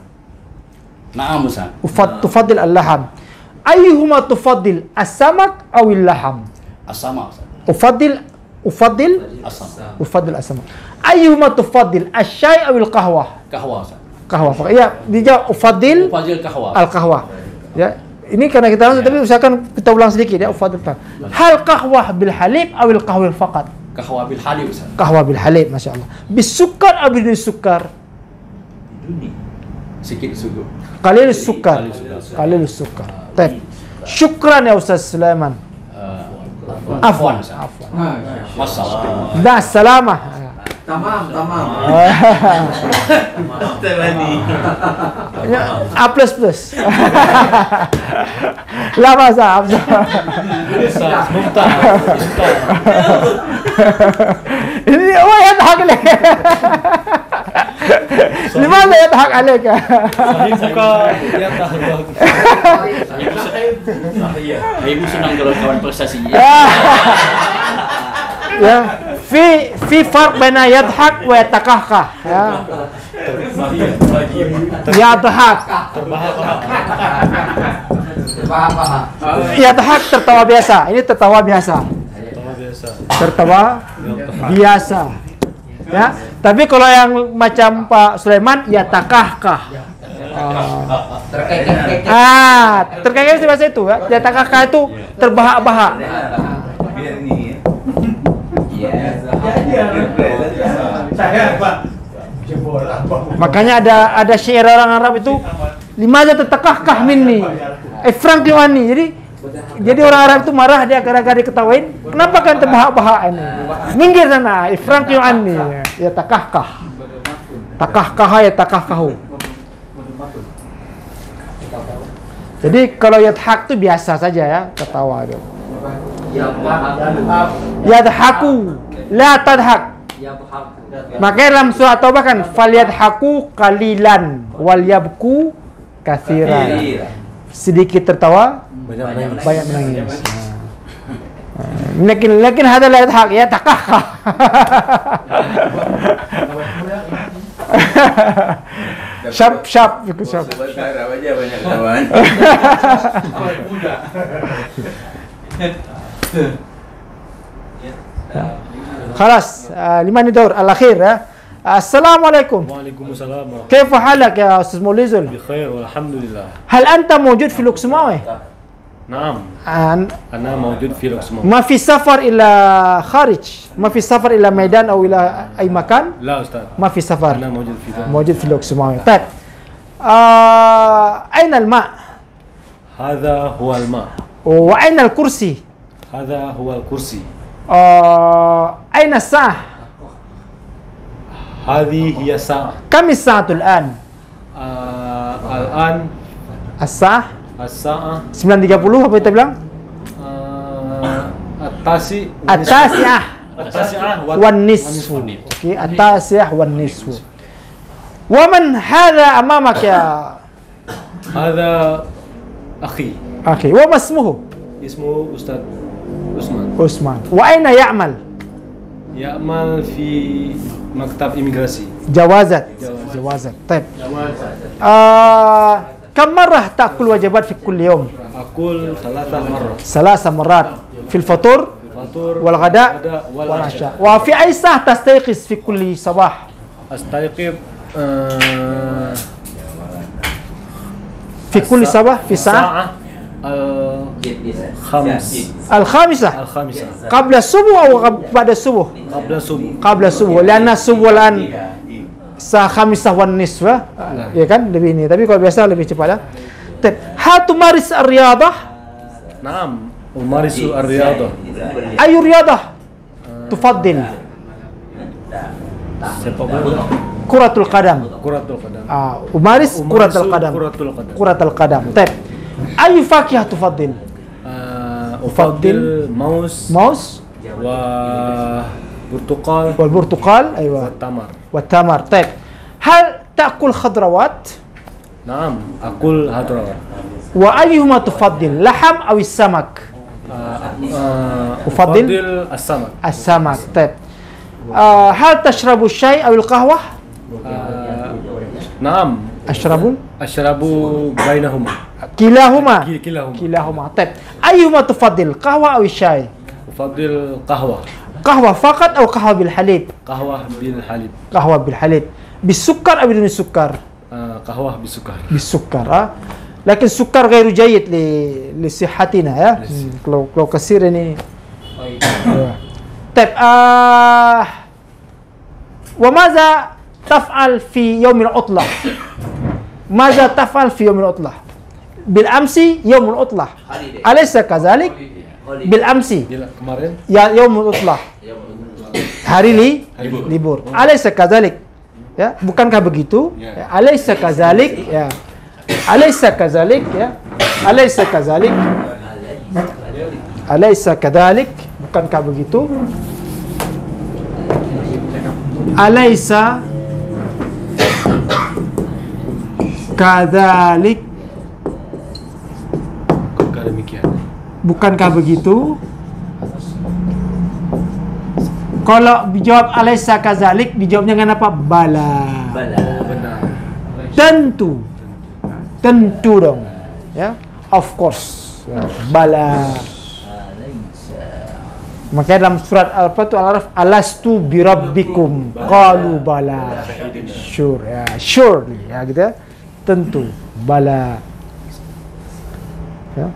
[SPEAKER 5] Na'am Ustaz.
[SPEAKER 2] Tufaddil al-laham. Ayyuhuma tufaddil as-samak aw al-laham?
[SPEAKER 5] Asama Ustaz.
[SPEAKER 2] Ufaddil
[SPEAKER 5] Asama.
[SPEAKER 2] ufaddil as-samak. Ayyuhuma tufaddil asy-syai' aw al-qahwah?
[SPEAKER 5] Kahwa Ustaz.
[SPEAKER 2] Qahwah. Ya, dijawab ufaddil
[SPEAKER 5] Fazil kahwa.
[SPEAKER 2] al-qahwah. Ya. Ini karena kita langsung, tapi usahakan kita ulang sedikit ya. Ufaddil. Hal qahwah bil halib aw al-qahwa faqat?
[SPEAKER 5] Kahwa bil halib Ustaz.
[SPEAKER 2] Qahwah bil halib, masya-Allah. Bis sukar aw bidun sukar?
[SPEAKER 5] Sikit sugu.
[SPEAKER 2] Qalil sukar. Qalil sukar. Baik. Syukran ya Ustaz Sulaiman. Afwan.
[SPEAKER 5] Ustaz.
[SPEAKER 2] Afwan.
[SPEAKER 5] Wassalam.
[SPEAKER 2] Dah salamah.
[SPEAKER 3] Tamam.
[SPEAKER 2] Ya, A++. La masa Afzal. Ini oh يضحك عليك. لماذا يضحك عليك؟
[SPEAKER 5] Ibu senang kalau kawan prestasi.
[SPEAKER 2] Ya, fi farq baina yadhak wa yatakahkah. Ya. Yadhak. Yadhak tertawa biasa. Ini tertawa biasa. Tertawa biasa. Ya, tapi kalau yang macam Pak Sulaiman yatakahkah. Terkekeh itu bahasa itu ya. Yatakahkah itu terbahak-bahak. Makanya ada syair orang Arab itu limaza tatakahkah minni frankly wani. Jadi orang Arab itu marah dia gara-gara diketawain. Kenapa kan terbahak-bahak ini? Minggir sana, frankly wani. Ya takahkah. Takahkah ya takahkahu. Jadi kalau yadhak itu biasa saja ya, ketawa gitu. Yadhaku la tadhak. Makanya dalam surah Taubah kan falyadhaku qalilan wal yabku katsiran. Sedikit tertawa, banyak menangis. Lakin hada la yadhak ya takahkah. Syap ikut syap.
[SPEAKER 3] Banyak kawan.
[SPEAKER 2] خلاص لمن يدور الأخير. Assalamualaikum.
[SPEAKER 7] Waalaikumsalam.
[SPEAKER 2] كيف حالك يا أستاذ موليزول؟
[SPEAKER 7] بخير والحمد لله.
[SPEAKER 2] هل أنت موجود في لوكسماوي؟
[SPEAKER 7] نعم أنا موجود في لوكسمبورغ.
[SPEAKER 2] ما في سفر إلى خارج؟ ما في سفر إلى ميدان أو إلى أي مكان؟
[SPEAKER 7] لا أستاذ.
[SPEAKER 2] ما في سفر.
[SPEAKER 7] أنا موجود في دولة.
[SPEAKER 2] موجود في لوكسماوي. طيب أين الماء؟
[SPEAKER 7] هذا هو الماء.
[SPEAKER 2] وأين الكرسي؟
[SPEAKER 7] هذا هو الكرسي.
[SPEAKER 2] أين الساعة؟
[SPEAKER 7] هذه هي الساعة.
[SPEAKER 2] كم الساعة الآن؟
[SPEAKER 7] الآن
[SPEAKER 2] الساعة
[SPEAKER 7] الساعة
[SPEAKER 2] 9.30 apa kita bilang? At-tasi'ah
[SPEAKER 7] التاسعة
[SPEAKER 2] wan nisfu. Okey, at-tasi'ah wan nisfu. Wa man hadha amamak ya
[SPEAKER 7] هذا أخي
[SPEAKER 2] akhi? Wa masmuhu?
[SPEAKER 7] اسمه أستاذ عثمان
[SPEAKER 2] Usman. Wa aina ya'mal?
[SPEAKER 7] يعمل في مكتب إميغراسي
[SPEAKER 2] Jawazat. طيب. كم مرة تأكل وجبات في كل يوم؟
[SPEAKER 7] أقول 3 مرات
[SPEAKER 2] 3 مرات في الفطور
[SPEAKER 7] الفطور
[SPEAKER 2] والغداء
[SPEAKER 7] والعشاء
[SPEAKER 2] وفي أي ساعة تستيقظ في كل صباح؟
[SPEAKER 7] أستيقظ
[SPEAKER 2] في كل صباح في ساعة الخامسة
[SPEAKER 7] الخامسة
[SPEAKER 2] قبل الصبح أو بعد الصبح؟
[SPEAKER 7] قبل الصبح
[SPEAKER 2] قبل الصبح لأن الصبح الآن الساعة 5 والنصف ya kan lebih ini tapi kalau biasa lebih cepat ya. هل تمارس الرياضة؟
[SPEAKER 7] نعم أمارس الرياضة
[SPEAKER 2] أي رياضة تفضل؟
[SPEAKER 7] sepak bola
[SPEAKER 2] كرة القدم.
[SPEAKER 7] كرة القدم
[SPEAKER 2] أمارس كرة القدم.
[SPEAKER 7] كرة القدم
[SPEAKER 2] كرة القدم. طيب أي فاكهة تفضل؟
[SPEAKER 7] أفضل موز
[SPEAKER 2] موز
[SPEAKER 7] وبرتقال
[SPEAKER 2] والبرتقال أيوة
[SPEAKER 7] والتمر
[SPEAKER 2] والتمر. طيب هل تأكل خضروات؟
[SPEAKER 7] نعم أكل خضروات
[SPEAKER 2] وأيهما تفضل لحم أو السمك؟ أفضل
[SPEAKER 7] السمك
[SPEAKER 2] السمك. طيب هل تشرب الشاي أو القهوة؟
[SPEAKER 7] نعم أشرب بينهما
[SPEAKER 2] كلاهما.
[SPEAKER 7] كلاهما
[SPEAKER 2] كلاهما. طيب أيهما تفضل قهوة أو الشاي؟
[SPEAKER 7] أفضل قهوة
[SPEAKER 2] قهوة فقط أو قهوة بالحليب؟
[SPEAKER 7] قهوة بالحليب
[SPEAKER 2] قهوة بالحليب. بالسكر أو بدون السكر؟
[SPEAKER 7] قهوة بالسكر
[SPEAKER 2] بالسكر. لكن السكر غير جيد لصحتنا ya. Kalau kasir ini. طيب وماذا تفعل في يوم العطلة؟ ماذا تفعل في يوم العطلة؟ بالأمس يوم العطلة أليس كذلك؟ بالأمس
[SPEAKER 7] kemarin
[SPEAKER 2] ya يوم العطلة hari libur أليس كذلك ya, bukankah begitu ya, alaysa kazalik ya, alaysa kazalik ya, alaysa kazalik, alaysa kadzalik, bukankah begitu, alaysa kadzalik, bukankah begitu. Kalau dijawab alaysa kadzalik, dijawabnya dengan apa? Bala.
[SPEAKER 7] benar
[SPEAKER 2] Tentu. Tentu dong. Ya, of course. Ya, bala. Makanya dalam surat apa itu Al-Araf, alastu birabbikum qalu bala. Sure ya, surely ya gitu ya. Tentu bala. Ya.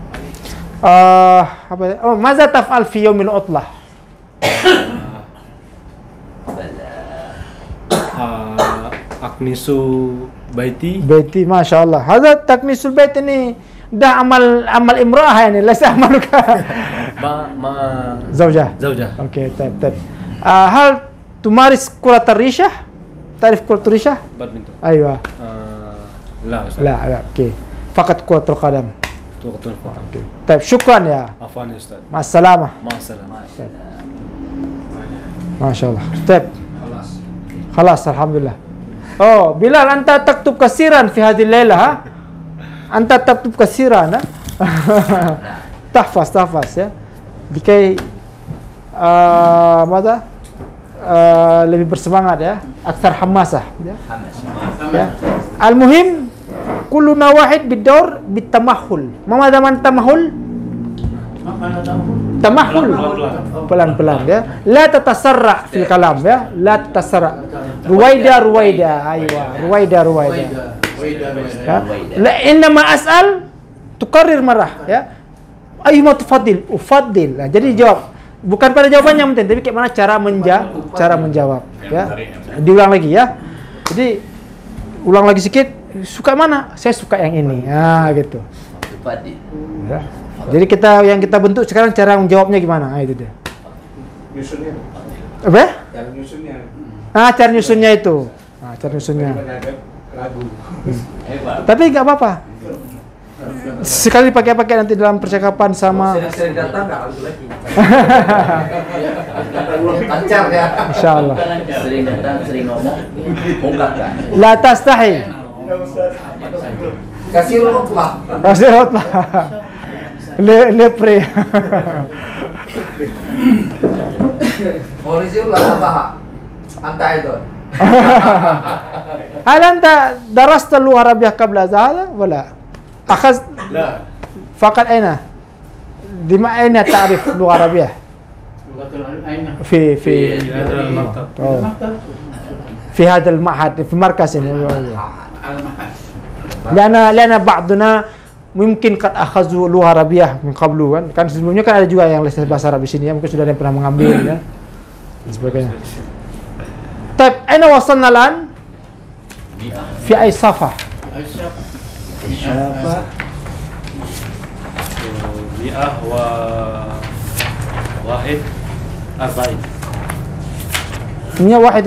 [SPEAKER 2] Apa ya? Oh, maza taf'al fi yaumil utlah?
[SPEAKER 7] Aknisu baiti
[SPEAKER 2] Masya Allah. Hadza taknisul bait ini dah amal imra'ah ini, lasa amaluka
[SPEAKER 7] ma
[SPEAKER 2] zaujah. Okey, طيب. Hal tumaris kurat ar-rishah? Tarif kurat ar-rishah?
[SPEAKER 7] badminton
[SPEAKER 2] Aywa.
[SPEAKER 7] la Ustaz.
[SPEAKER 2] La, okey. Fakat kuratul qadam.
[SPEAKER 7] Kuratul qadam
[SPEAKER 2] طيب, syukran ya.
[SPEAKER 7] afwan ya Ustaz
[SPEAKER 2] Ma'assalamah.
[SPEAKER 7] ma'assalam
[SPEAKER 2] Masya Allah. طيب. خلاص alhamdulillah. Oh, Bilal, anta taktub kasiran fi hadhihi al-laila, ha? Anta taktub kasiran, ha? tahfaz ya. Dikai mada lebih bersemangat ya, akthar hamasah ya. Al-muhim kulluna wahid bid-daur bit-tamahul. Ma zaman tamahul? Tamahul pelan-pelan ya. La tatasarra fil kalam ya. La tatasarra. Ruwaida. Aywa. Ruwaida. Ya. La innama as'al tukarrir marah ya. Ayyuma tufaddil? Ufaddil. Nah, jadi jawab. Bukan pada jawabannya yang penting, tapi bagaimana cara menjawab ya. Diulang lagi ya. Jadi ulang lagi sedikit. Suka mana? Saya suka yang ini. Nah, gitu. Ya. Jadi yang kita bentuk sekarang cara menjawabnya gimana? Itu dia.
[SPEAKER 3] Nyusunnya.
[SPEAKER 2] Apa?
[SPEAKER 3] Cara nyusunnya.
[SPEAKER 2] Cara nyusunnya itu. Cara nyusunnya.
[SPEAKER 3] Lagu.
[SPEAKER 2] Tapi nggak apa-apa. Sekali pakai nanti dalam percakapan sama.
[SPEAKER 6] Sering datang nggak lagi lagi. Lancar ya.
[SPEAKER 2] Insyaallah.
[SPEAKER 5] Sering datang, sering ngomong, ungkap kan.
[SPEAKER 2] La tastahi.
[SPEAKER 6] Kasih rotlah.
[SPEAKER 2] Kasih rotlah. Lepre.
[SPEAKER 6] Original apa? Anta itu.
[SPEAKER 2] هل أنت درست اللغة العربية قبل هذا ولا أخذت
[SPEAKER 4] لا
[SPEAKER 2] فقط أين أين تعرف اللغة العربية
[SPEAKER 4] أين؟
[SPEAKER 2] في
[SPEAKER 7] هذا المكتب.
[SPEAKER 2] في هذا المعهد في مركز
[SPEAKER 4] المحل.
[SPEAKER 2] لأن بعضنا mungkin قد أخذوا اللغة العربية من قبل kan sebelumnya kan ada juga yang les bahasa Arab di sini ya, mungkin sudah ada yang pernah mengambil ya dan sebagainya. طيب أين وصلنا الآن؟ في أي صفحة؟
[SPEAKER 7] مئة وواحد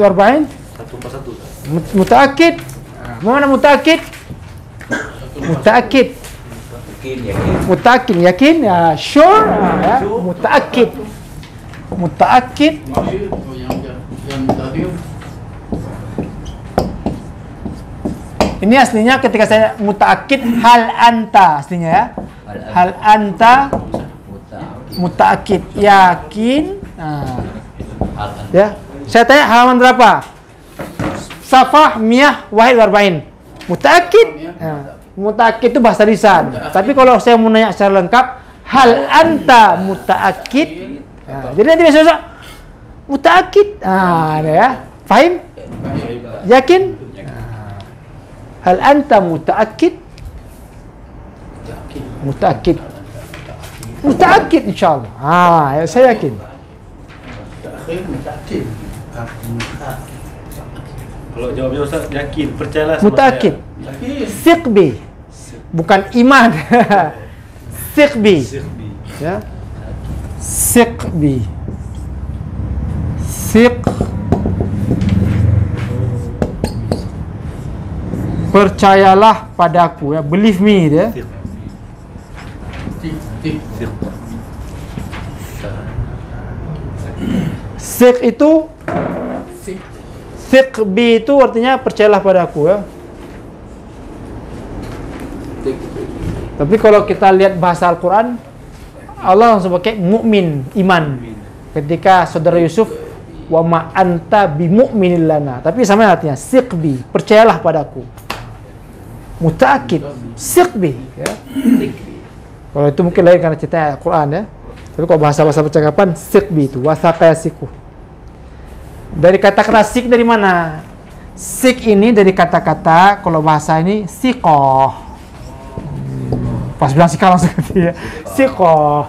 [SPEAKER 7] أربعين
[SPEAKER 2] 141
[SPEAKER 7] satu persatu.
[SPEAKER 2] متأكد؟ mana متأكد؟ متأكد متأكد yakin ya sure ya متأكد متأكد
[SPEAKER 4] yang tadi
[SPEAKER 2] ini aslinya ketika saya muta'akkid hal anta aslinya ya hal anta muta'akkid yakin ya saya tanya halaman berapa safah miyah wahid warbain muta'akkid muta'akkid itu bahasa lisan tapi kalau saya mau nanya secara lengkap hal anta muta'akkid jadi nanti besok muta'akkid ya fahim yakin hal anta muta'akkid muta'akkid muta'akkid insyaallah ya saya yakin
[SPEAKER 7] Kalau jawabnya Ustaz yakin, percayalah sama
[SPEAKER 2] muta'akkid
[SPEAKER 7] saya.
[SPEAKER 2] siqbi bukan iman siqbi ya siqbi percayalah padaku ya believe me dia siq itu siqbi itu artinya percayalah padaku ya tapi kalau kita lihat bahasa Al-Quran Allah langsung pakai mukmin iman ketika saudara Yusuf wa ma anta bimu'minin lana tapi sama artinya siqbi percayalah padaku muta'akkid siqbi ya. Kalau itu mungkin lain karena cerita Al-Quran ya tapi kalau bahasa-bahasa percakapan siqbi itu wasaqa yasiku dari kata-kata siq dari mana siq ini dari kata-kata kalau bahasa ini siqoh pas bilang sikah langsung ya siqoh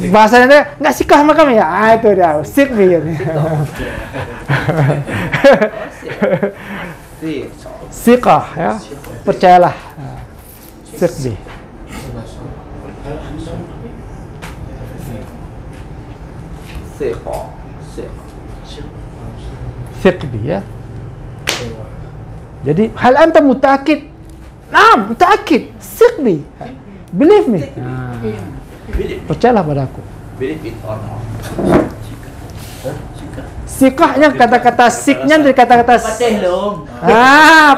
[SPEAKER 2] bahasanya nggak sikah sama kami ya itu dia siqbi siqah ya percayalah siqbi siqbi ya jadi hal anta muta'akkid naam muta'akkid siqbi believe me percayalah padaku sikahnya kata-kata siknya dari kata-kata
[SPEAKER 5] Patehlong.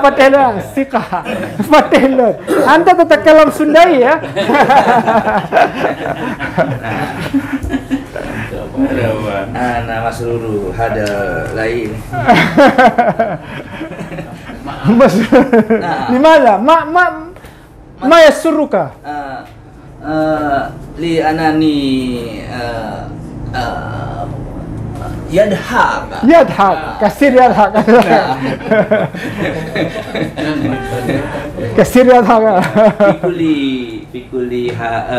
[SPEAKER 2] patehlong sikah patehlong anta tatakalam Sundai ya
[SPEAKER 6] Ana masruru hada lain.
[SPEAKER 2] Limada ma yasurruka
[SPEAKER 6] Li anani yadhak
[SPEAKER 2] kasir yadhak kasir yadhak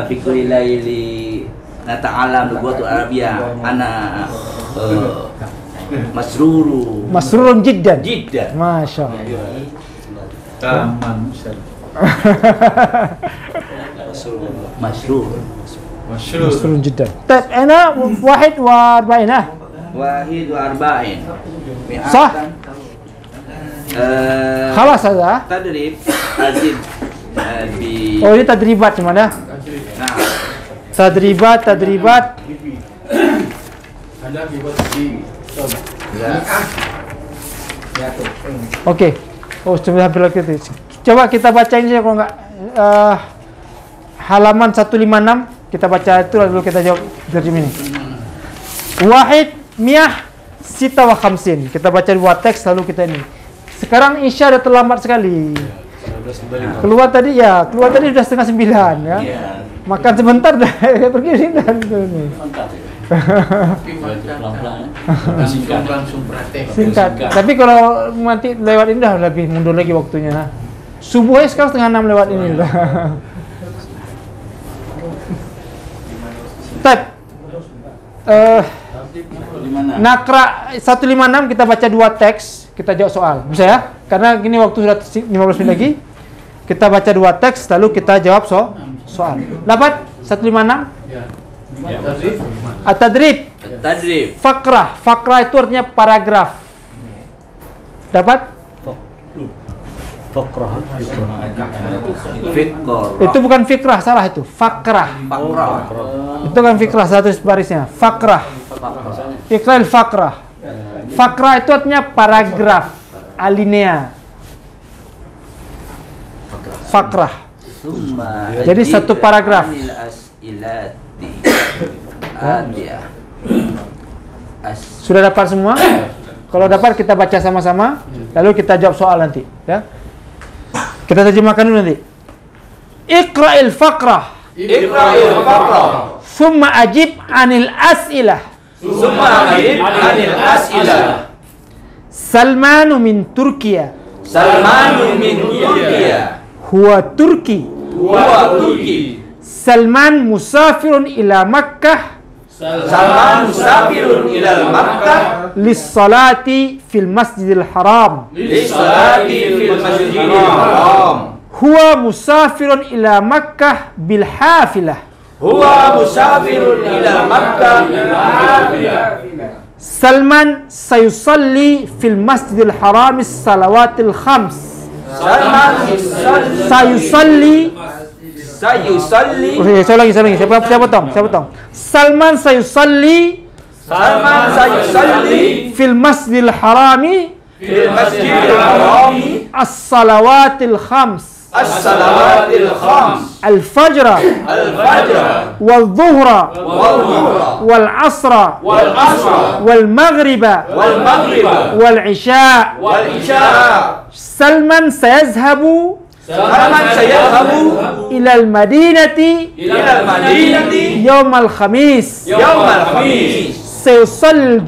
[SPEAKER 6] fikuli laili nata'alam lughatu arabiyah ana
[SPEAKER 2] masrurun jiddan
[SPEAKER 6] jiddan
[SPEAKER 2] masya Allah masrurun jiddan طيب أنا
[SPEAKER 6] 41
[SPEAKER 2] صح خلاص هذا
[SPEAKER 6] تدريب أزيد
[SPEAKER 2] Oh, ini tadribat cuman ya. Tadribat.
[SPEAKER 4] Ada dibuat di
[SPEAKER 2] Oke. Oh, coba hampir lagi. Coba kita baca ini kalau enggak halaman 156 kita baca itu lalu kita jawab terjem ini. Wahid miyah sita wa khamsin. Kita baca dua teks lalu kita ini. Sekarang Isya udah terlambat sekali. Keluar tadi sudah 8:30 ya. Makan sebentar dah pergi sini dan ini. Singkat. Tapi kalau nanti lewat ini dah lebih mundur lagi waktunya. Subuhnya sekarang 5:30 lewat ini dah. Tab. Nakra 156 kita baca dua teks, kita jawab soal. Bisa ya? Karena gini waktu sudah 15 menit lagi. Kita baca dua teks lalu kita jawab soal. Dapat 156?
[SPEAKER 4] Ya.
[SPEAKER 2] At-tadrib. Fakrah itu artinya paragraf. Dapat? Itu bukan fikrah, salah itu. Fakrah. Itu kan fikrah satu barisnya. Fakrah. Iqra'il fakrah. Fakrah itu artinya paragraf, alinea. Fakrah. Jadi satu paragraf. Sudah dapat semua? Kalau dapat kita baca sama-sama, lalu kita jawab soal nanti, ya. Kita terjemahkan dulu nanti. Iqra'il faqrah. Summa ajib anil as'ilah. Salmanu min Turkiya. Huwa Turki. Salman musafirun ila Makkah. Lissalati fil masjidil haram. Huwa musafirun ila Makkah bil hafilah. Salman sayusalli fil masjidil haram salawatil khams. Sayusalli. Saya lagi. Saya potong. Salman sayusalli fil masjidil harami as-salawatil khams. Al-fajr wal-dhuhra wal-asra wal-maghriba wal-isha. Salman sayazhabu ila al-madinati yawm al-khamis. Sayusalli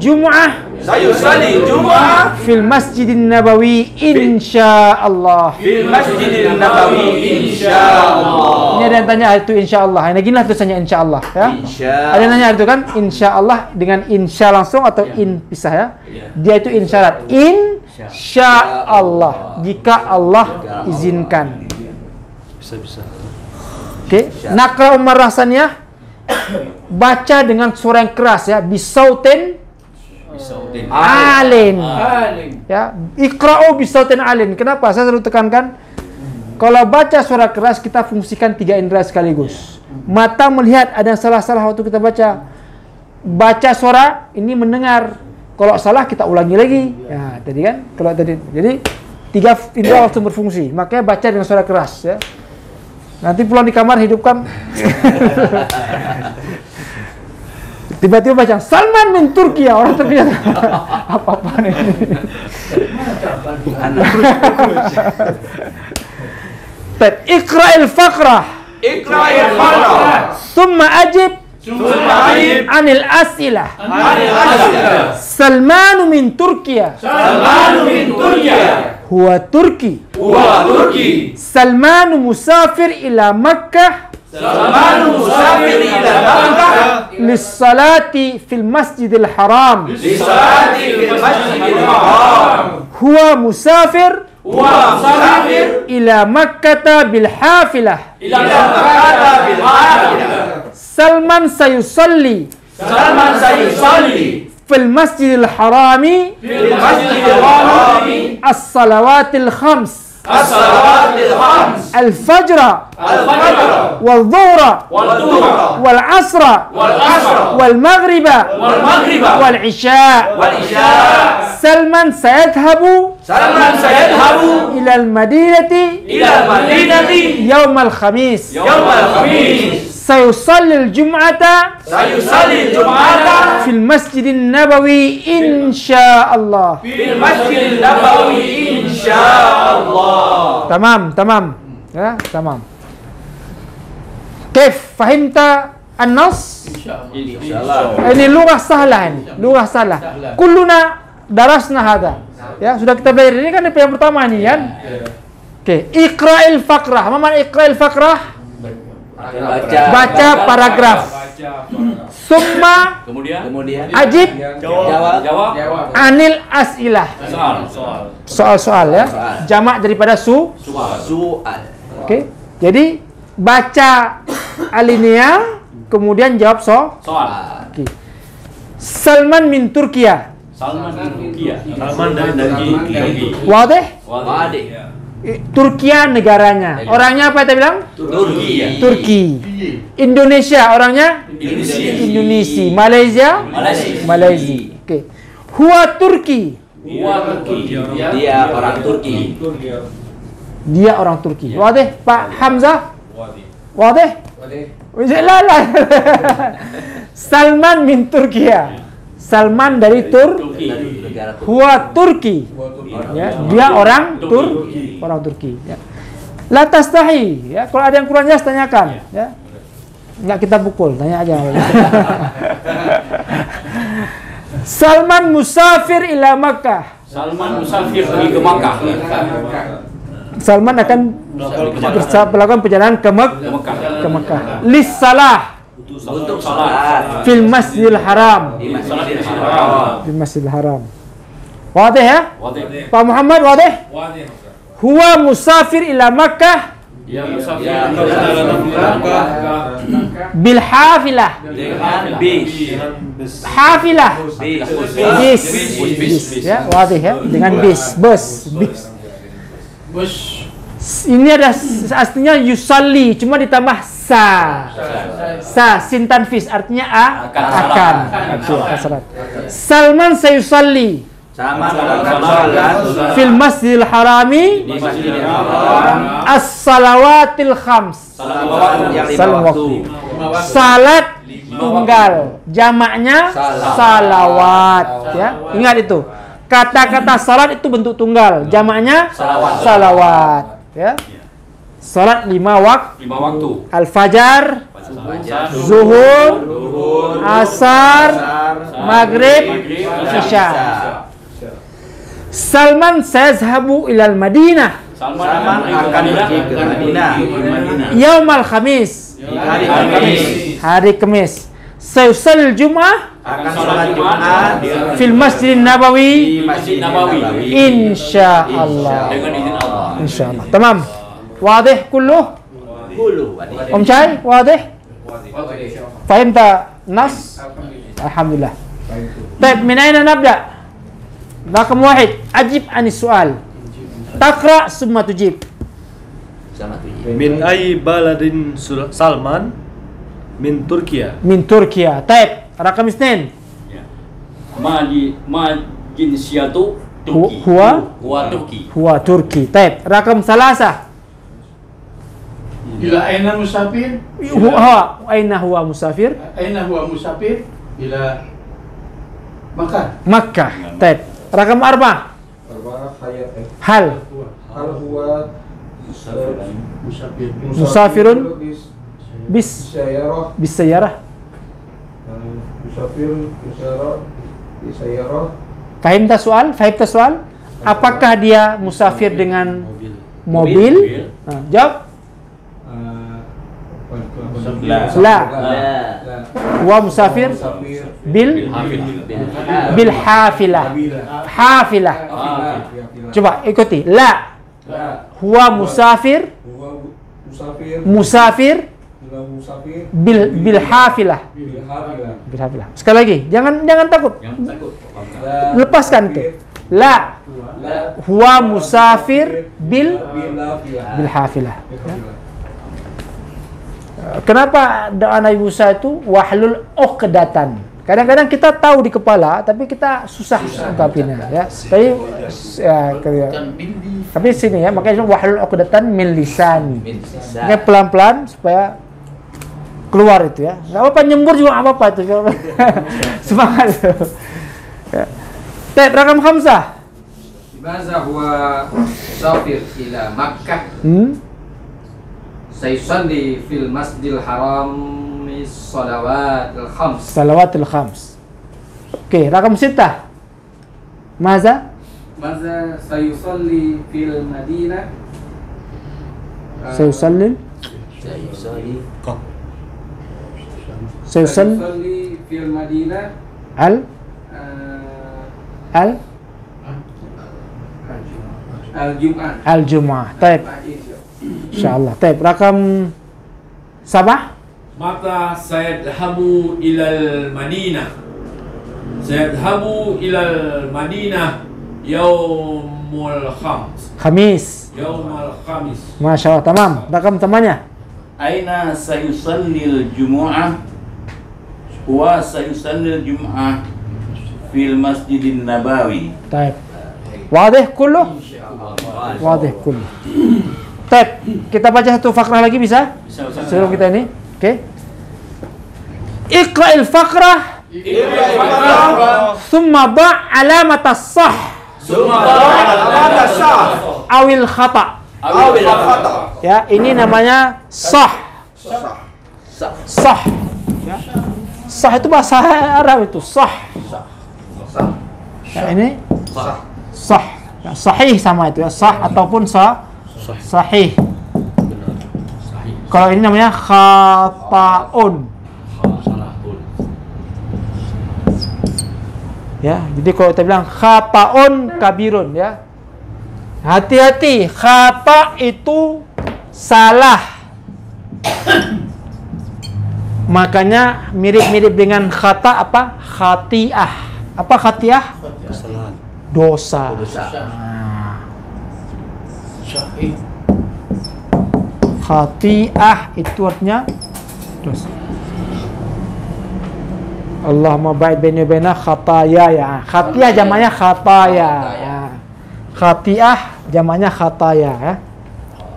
[SPEAKER 2] al-jum'ah fil masjidin nabawi insyaallah. Ini ada yang tanya itu insyaallah. Ini ginilah tulisannya insyaallah ya. Ada yang nanya itu kan insyaallah dengan insya langsung atau in pisah ya. Dia itu insyarat. Insyaallah jika Allah izinkan. Bisa. Oke, nakra Umar Hasaniyah baca dengan suara yang keras ya, bisautin alin. Ya, iqra'u bisautin alin. Kenapa? Saya selalu tekankan kalau baca suara keras kita fungsikan 3 indera sekaligus. Mata melihat ada salah-salah waktu kita baca. Baca suara ini mendengar. Kalau salah kita ulangi lagi. Ya, tadi kan kalau tadi. Jadi 3 indera waktu berfungsi. Makanya baca dengan suara keras ya. Nanti pulang di kamar hidupkan. Tiba-tiba baca Salman min Turkiya, orang Turkiya. Apa-apaan ini? Iqra'il faqrah. Thumma ajib anil as'ilah. Salman min Turkiya. Huwa Turki. Salman musafir ila Makkah. Lissalati fil masjidil haram. Huwa musafir ila Makkah bil hafilah. Salman sayusalli fil masjidil harami as-salawatil khams.
[SPEAKER 4] الصلوات الخمس
[SPEAKER 2] الفجر
[SPEAKER 4] الفجر
[SPEAKER 2] والظهر
[SPEAKER 4] والظهر
[SPEAKER 2] والعصر
[SPEAKER 4] والعصر
[SPEAKER 2] والمغرب
[SPEAKER 4] والمغرب
[SPEAKER 2] والعشاء
[SPEAKER 4] والعشاء.
[SPEAKER 2] سلمان سيذهب
[SPEAKER 4] سلمان سيذهب
[SPEAKER 2] إلى المدينة
[SPEAKER 4] إلى المدينة
[SPEAKER 2] يوم الخميس
[SPEAKER 4] يوم الخميس.
[SPEAKER 2] سيصلي الجمعة
[SPEAKER 4] سيصلي الجمعة
[SPEAKER 2] في المسجد النبوي إن شاء الله.
[SPEAKER 4] في المسجد النبوي إن شاء الله.
[SPEAKER 2] تمام ya تمام. كيف فهمت النص؟ Ini lughah sahlah ini, lughah sahlah. Kulluna darasna hada. Ya, sudah kita belajar ini kan yang pertama nih kan. Oke, iqra'il faqrah. Apa makna iqra'il faqrah? Baca paragraf. Summa
[SPEAKER 5] Kemudian
[SPEAKER 2] ajib
[SPEAKER 5] jawab
[SPEAKER 2] anil as'ilah. Soal-soal ya. Jamak daripada
[SPEAKER 5] soal.
[SPEAKER 2] Oke. Jadi baca alinea kemudian jawab soal. Oke. Salman min Turkiya.
[SPEAKER 7] Salman dari Turki.
[SPEAKER 2] Wadih?
[SPEAKER 5] Wadik.
[SPEAKER 2] Turkiya negaranya. Orangnya apa kita bilang? Turki. Indonesia orangnya? Indonesia. Malaysia. Oke. Huwa Turki.
[SPEAKER 5] Dia orang Turki.
[SPEAKER 2] Dia orang Turki. Wadih, Pak Hamzah? Wadih? La. Salman min Turkiya. Salman dari Huwa Turki. Ya, dia orang Turki. Ya. La tastahi. Ya, kalau ada yang kurang jelas tanyakan. Ya. Enggak kita pukul, tanya aja. Salman musafir ila Makkah.
[SPEAKER 5] Salman musafir pergi ke Makkah.
[SPEAKER 2] Salman akan melakukan perjalanan ke Makkah. Lis salah.
[SPEAKER 5] Untuk salat
[SPEAKER 2] Fil Masjidil Haram.
[SPEAKER 5] di Masjidil Haram.
[SPEAKER 2] Fil Masjidil Haram. Wadih ya?
[SPEAKER 5] Wadik.
[SPEAKER 2] Pak Muhammad wadih? Huwa musafir ila Makkah
[SPEAKER 7] Ya musafir
[SPEAKER 2] bil hafilah.
[SPEAKER 5] Dengan bis.
[SPEAKER 2] Hafilah.
[SPEAKER 5] Bis.
[SPEAKER 2] Ya, wadih ya, dengan bis. Ini ada aslinya yusalli, cuma ditambah sa, sin tanfis, artinya akan. Salman sayusalli
[SPEAKER 5] Sama akan salat
[SPEAKER 2] fil masjidil harami
[SPEAKER 5] di Masjidil Haram.
[SPEAKER 2] as-salawatil khams.
[SPEAKER 5] Salawat yang
[SPEAKER 2] Salam
[SPEAKER 5] 5
[SPEAKER 2] waktu.
[SPEAKER 5] waktu.
[SPEAKER 2] Salat tunggal, jamaknya salawat. Ya, ingat itu. Kata-kata salat itu bentuk tunggal, jamaknya salawat. Ya. Salat 5 waktu.
[SPEAKER 5] 5 waktu.
[SPEAKER 2] Al-Fajar, Zuhur, Asar, Maghrib, Isya. Salman sayazhabu ilal Madinah
[SPEAKER 5] Salman akan pergi ke Madinah
[SPEAKER 2] Yaumal Khamis,
[SPEAKER 5] di hari Kamis.
[SPEAKER 2] hari Kamis. Sayusal Jum'ah
[SPEAKER 5] Akan salat Jumat
[SPEAKER 2] fil Masjid Nabawi
[SPEAKER 5] di Masjid Nabawi
[SPEAKER 2] insyaallah.
[SPEAKER 5] dengan izin Allah.
[SPEAKER 2] Insyaallah. Tamam. Wadih kulluh?
[SPEAKER 5] Wadik.
[SPEAKER 2] Om Syai, wadih? Fahim tak nas? Alhamdulillah. Baik, min aina nabda? Rakam wahid, ajib anis soal. Taqra summa tujib.
[SPEAKER 7] Min ay baladin Salman min Turkiya.
[SPEAKER 2] Min Turkiya. Taib. Rakam isnin.
[SPEAKER 5] Ma jinsiyatu Turki.
[SPEAKER 2] Huwa
[SPEAKER 5] Turki.
[SPEAKER 2] Huwa Turki. Taib. Rakam salasa.
[SPEAKER 4] إلى أين مسافر؟
[SPEAKER 2] Huwa. Aina huwa musafir?
[SPEAKER 4] أين هو مسافر؟ إلى مكة.
[SPEAKER 2] Makkah. Taib. Rakam arba. Hal. Musafirun bis sayarah. Fahim tak soal? Apakah dia musafir dengan mobil? Jawab. La. Wa musafir bil hafilah. Coba ikuti. La. Huwa musafir bil hafilah. Sekali lagi, jangan takut. Lepaskan itu. La. Huwa musafir bil hafilah. Ya. Kenapa doa Nabi Musa itu wahlul uqdatan? Kadang-kadang kita tahu di kepala, tapi kita susah ungkapinnya, ya. Tapi sini ya, makanya wahlul uqdatan min lisani. Ini pelan-pelan supaya keluar itu ya. Enggak apa-apa nyembur juga enggak apa-apa itu. Semangat. Ya. Tab rakam khamsah.
[SPEAKER 8] Limaza huwa musafir ila Makkah? Sayusalli fil Masjidil Haram salawatil khams.
[SPEAKER 2] Salawatil khams. Oke, rakam 6. Maza
[SPEAKER 8] sayusalli fil Madinah?
[SPEAKER 2] Sayusalli
[SPEAKER 8] fil Madinah
[SPEAKER 2] Al-Jum'ah. Taib. Insyaallah. Taib. Rakam 7.
[SPEAKER 4] Maka sayadhabu ilal Madinah. Sayadhabu ilal Madinah yaumul
[SPEAKER 2] Khamis.
[SPEAKER 4] Yaumul Khamis.
[SPEAKER 2] Masya Allah. Tamam. Rakam temannya.
[SPEAKER 9] Aina sayusallil Jumu'ah? Wa sayusallil Jumu'ah fil Masjidin Nabawi.
[SPEAKER 2] Taib. Wadih kullu? Wadih kullu. Taib. Kita baca satu fakrah lagi bisa? Sebelum kita ini. Oke. Iqra'il fakrah. Thumma ba' alamat as-sah. Awil khata. Ya, ini namanya sah. Sah. Ya. Sah itu bahasa Arab itu, sah. Ya, ini sah. Ya, sahih sama itu ya, sah ataupun sahih. Kalau ini namanya khata'un. Ya, jadi kalau kita bilang khata'un kabirun ya. Hati-hati, khata itu salah. Makanya mirip-mirip dengan khata apa? Khati'ah. Apa khati'ah?
[SPEAKER 5] Kesalahan.
[SPEAKER 2] Dosa. Khati'ah itu artinya dosa. Allahumma ba'id baini wa baina khataya ya. Khati'ah jamaknya khataya. Ya. Khati'ah jamaknya khataya ya.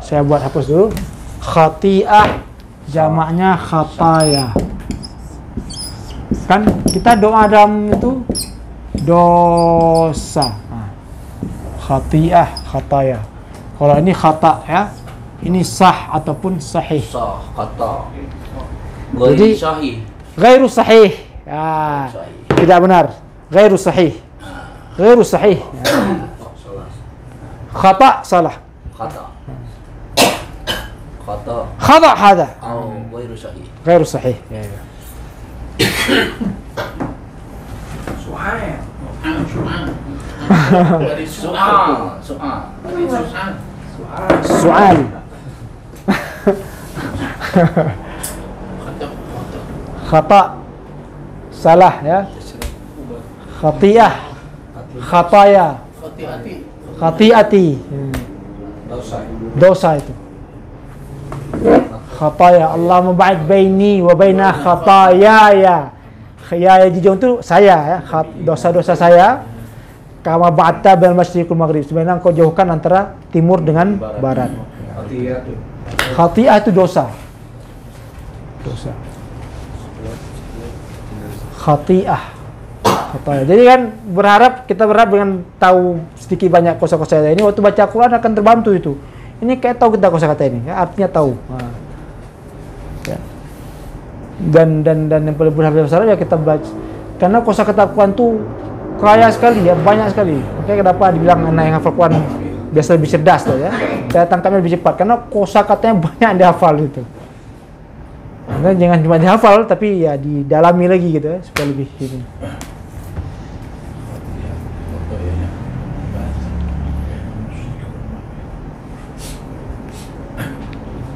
[SPEAKER 2] Saya buat hapus dulu. Khati'ah jamaknya khataya. Kan kita doa dalam itu dosa. Khati'ah, khataya. Kalau ini khata ya. Ini sah ataupun sahih.
[SPEAKER 9] Sah, khata.
[SPEAKER 2] Jadi
[SPEAKER 9] sahih.
[SPEAKER 2] Ghairu sahih. Ya. Tidak benar. Ghairu sahih. Ghairu sahih. Ya. Khata salah.
[SPEAKER 9] Khata. Khata.
[SPEAKER 2] Khata hada.
[SPEAKER 9] Atau ghairu sahih.
[SPEAKER 2] Ghairu sahih. Ya, ya. Soal. Khata salah ya. Khati'ah. Khataya. Khati'ati. Dosa itu. Khataya. Allahumma ba'id baini wa baina khatayaya. Ya jijong itu saya ya, dosa-dosa saya. Kama ba'ta bainal masyriq wal maghrib. Sebenarnya engkau jauhkan antara timur dengan barat. Khati'ah itu dosa. Dosa. Khati'ah. Khati'ah. Jadi kan kita berharap dengan tahu sedikit banyak kosakata ini waktu baca Quran akan terbantu itu. Ini kayak tahu kita kosakata ini, ya, artinya tahu. Nah. Ya. Dan yang paling berharap ya kita baca. Karena kosakata Quran itu kaya sekali ya, banyak sekali. Makanya kenapa dibilang anak yang hafal Quran biasa lebih cerdas tuh ya. Daya tangkapnya lebih cepat karena kosakatanya banyak yang dihafal itu. Nah, jangan cuma dihafal tapi ya didalami lagi gitu ya supaya lebih ini.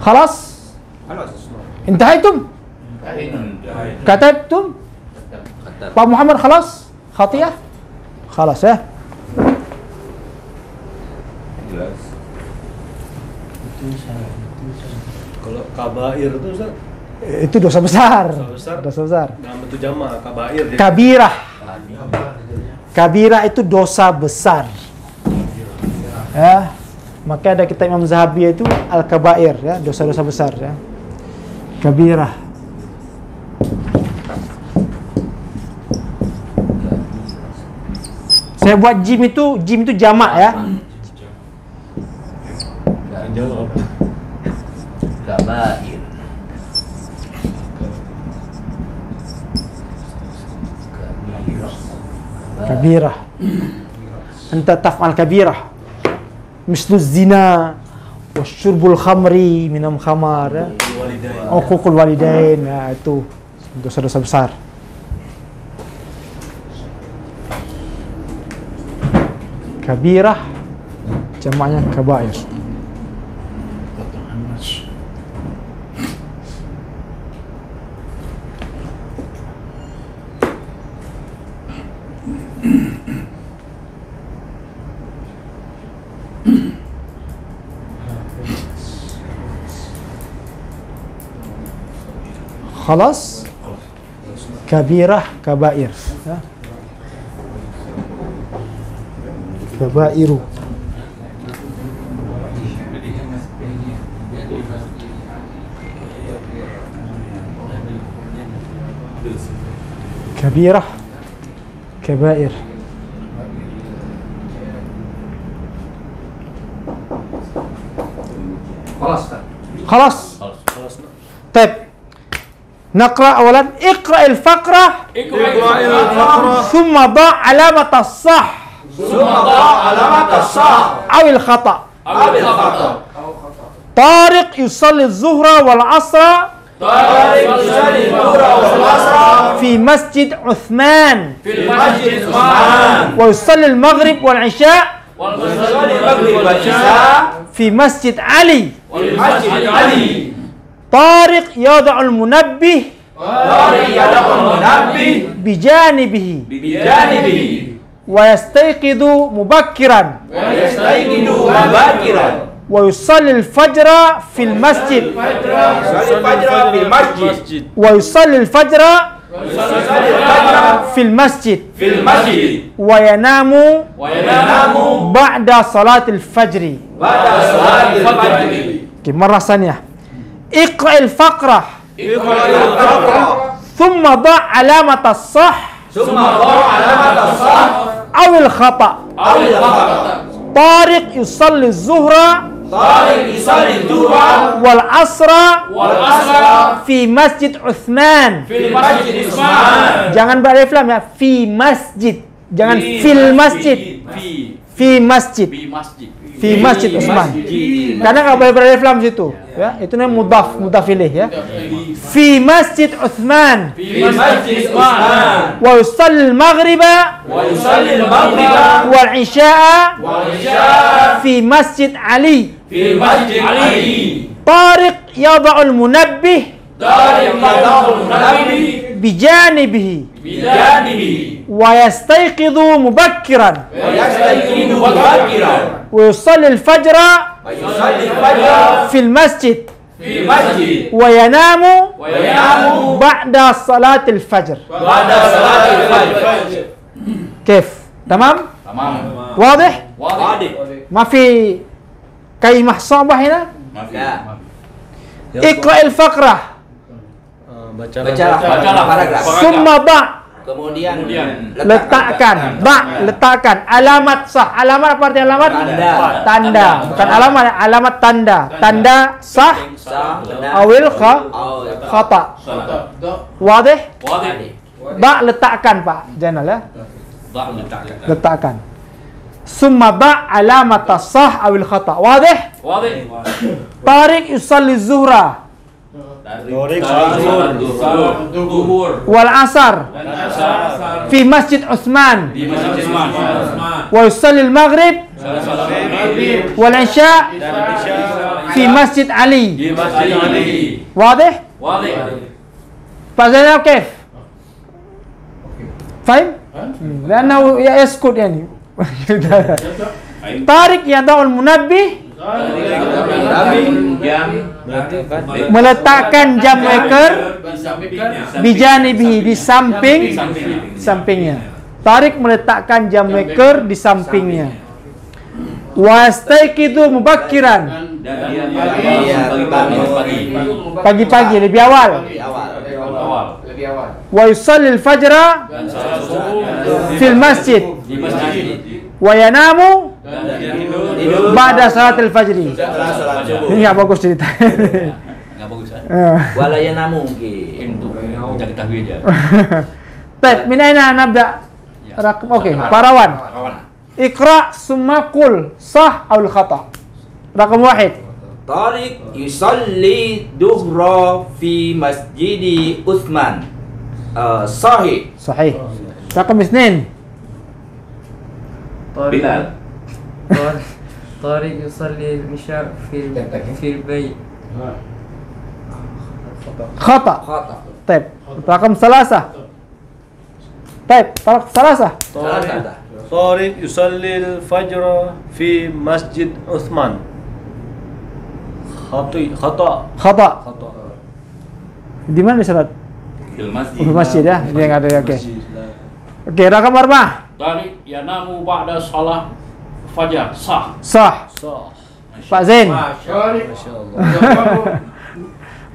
[SPEAKER 2] Khalas? Intahaitum? Katabtum? Pak Muhammad khalas? Khatiyah? Khalas ya?
[SPEAKER 9] Jelas.
[SPEAKER 7] Kalau kabair itu Ustaz,
[SPEAKER 2] Itu dosa besar.
[SPEAKER 7] dosa besar.
[SPEAKER 2] Dosa besar.
[SPEAKER 7] Dalam bentuk jamaah kabair. Jadi
[SPEAKER 2] Kabirah. Kabirah itu dosa besar. Ya. Maka ada kitab Imam Zahabi itu Al-Kabair, ya, dosa-dosa besar, ya. Kabirah. Saya buat jim itu jamak, ya.
[SPEAKER 7] jawab.
[SPEAKER 9] Kabair.
[SPEAKER 2] Kabirah. Anta taf'al kabirah. Mislu zina wa syurbul khamri, minum khamar, ya. Uququl walidain, ya, itu dosa-dosa besar. Kabirah jamaknya kabair. Khalas, kabirah, kabair, ya. Kabairu. Kabirah, kabair. خلاص طيب نقرأ أولا اقرأ الفقرة ثم ضع علامة الصح أو الخطأ طارق يصلي الظهر والعصر في مسجد عثمان ويصلي المغرب والعشاء في مسجد علي طارق يضع المنبه بجانبه ويستيقظ مبكرا ويصلي الفجر في المسجد ويصلي الفجر في المسجد وينام بعد صلاة الفجر. مرة ثانية اقرأ الفقرة ثم ضع علامة الصح أو الخطأ. طارق يصلي الظهر والعصر في مسجد عثمان. Jangan beralif lam, ya, fi masjid, jangan fil masjid, fi masjid, fi masjid Utsman. Karena nggak boleh beralif lam situ, ya. Itu namanya mudhaf ilaih, ya. Fi masjid Utsman. Wa yusalli al-maghriba wal isya'a fi masjid Ali. Tariq yada'u al-munabbih بجانبه ويستيقظ مبكرا ويصلي الفجر في المسجد وينام بعد صلاة الفجر. كيف؟ تمام؟ واضح؟ ما في كلمة صعبة هنا؟ اقرأ الفقرة
[SPEAKER 9] Bacalah paragraf.
[SPEAKER 2] Summa ba,
[SPEAKER 9] Kemudian
[SPEAKER 2] letakkan, letakkan alamat sah. Alamat apa arti alamat? Tanda. Bukan alamat, alamat tanda. Tanda sah awil khata. Wadih? Ba letakkan, Pak Jainal, ya. Letakkan. Summa ba alamat sah awil khata. Wadih? Tariq yusalli zuhra wal asar fi masjid Utsman wa yusalli al maghrib wal isya fi masjid Ali. واضح؟ Pak Zainal كيف؟ فاهم؟ لأنه يسكت يعني. Tarik yada'ul munabbih, meletakkan jam waker bijanibihi, di sampingnya. Tarik meletakkan jam waker di sampingnya. Wastaiqidu mubakkiran, pagi-pagi lebih awal. Wa yusallil fajra fil masjid, wa yanamu ba'da salatil fajri. Ini nggak bagus cerita.
[SPEAKER 9] Nggak bagus kan? Wala yanamu mungkin untuk jaga tahwid ya.
[SPEAKER 2] Baik, min aina nabda? Oke, Parawan. Iqra summa qul sah aul khata. Rakam 1.
[SPEAKER 10] Tariq yusalli duhra fi masjidi Utsman. Sahih.
[SPEAKER 2] Sahih. Rakam 2.
[SPEAKER 9] Bilal.
[SPEAKER 11] Tariq yusalli al-isha fil bayt.
[SPEAKER 2] Khata. Baik. Rakam 3. Baik, rakam 3.
[SPEAKER 7] Tariq yusalli al-fajr fi Masjid Utsman. Khata. Di mana surat?
[SPEAKER 9] Fil masjid.
[SPEAKER 2] Masjid ya. Dia enggak ada. Oke. Oke, rakam 4.
[SPEAKER 9] Tariq yanamu ba'da shalah fajar.
[SPEAKER 2] Sah. Pak Zain.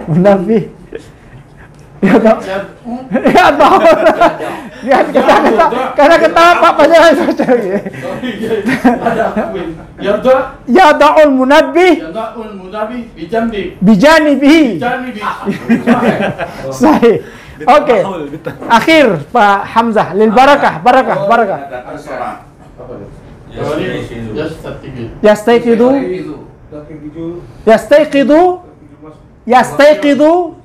[SPEAKER 2] Munafi. Ya tahu. Ya karena ketawa Pak Panjang saja. Ya da'ul munabbih. Bijanibihi. Sahih. Oke. Akhir Pak Hamzah lil barakah. Yastayqidu.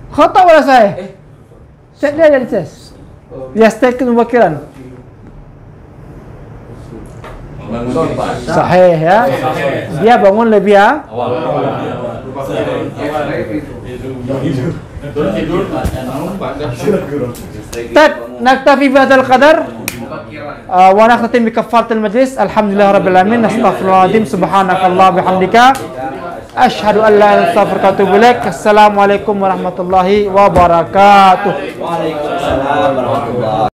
[SPEAKER 2] Khata wala sahih? Cek dia dari tes. Yastayqidu mubakiran. Sahih ya. Dia bangun lebih awal. Naktafi bihadzal qadar. Wa nakhtatim bi kafaratil majlis. Alhamdulillah rabbil alamin. Astaghfirullahaladzim. Subhanakallah bihamdika. Asyhadu an la ilaha illa anta astaghfiruka wa atubu ilaik. Assalamualaikum warahmatullahi wabarakatuh.
[SPEAKER 10] Waalaikumsalam warahmatullahi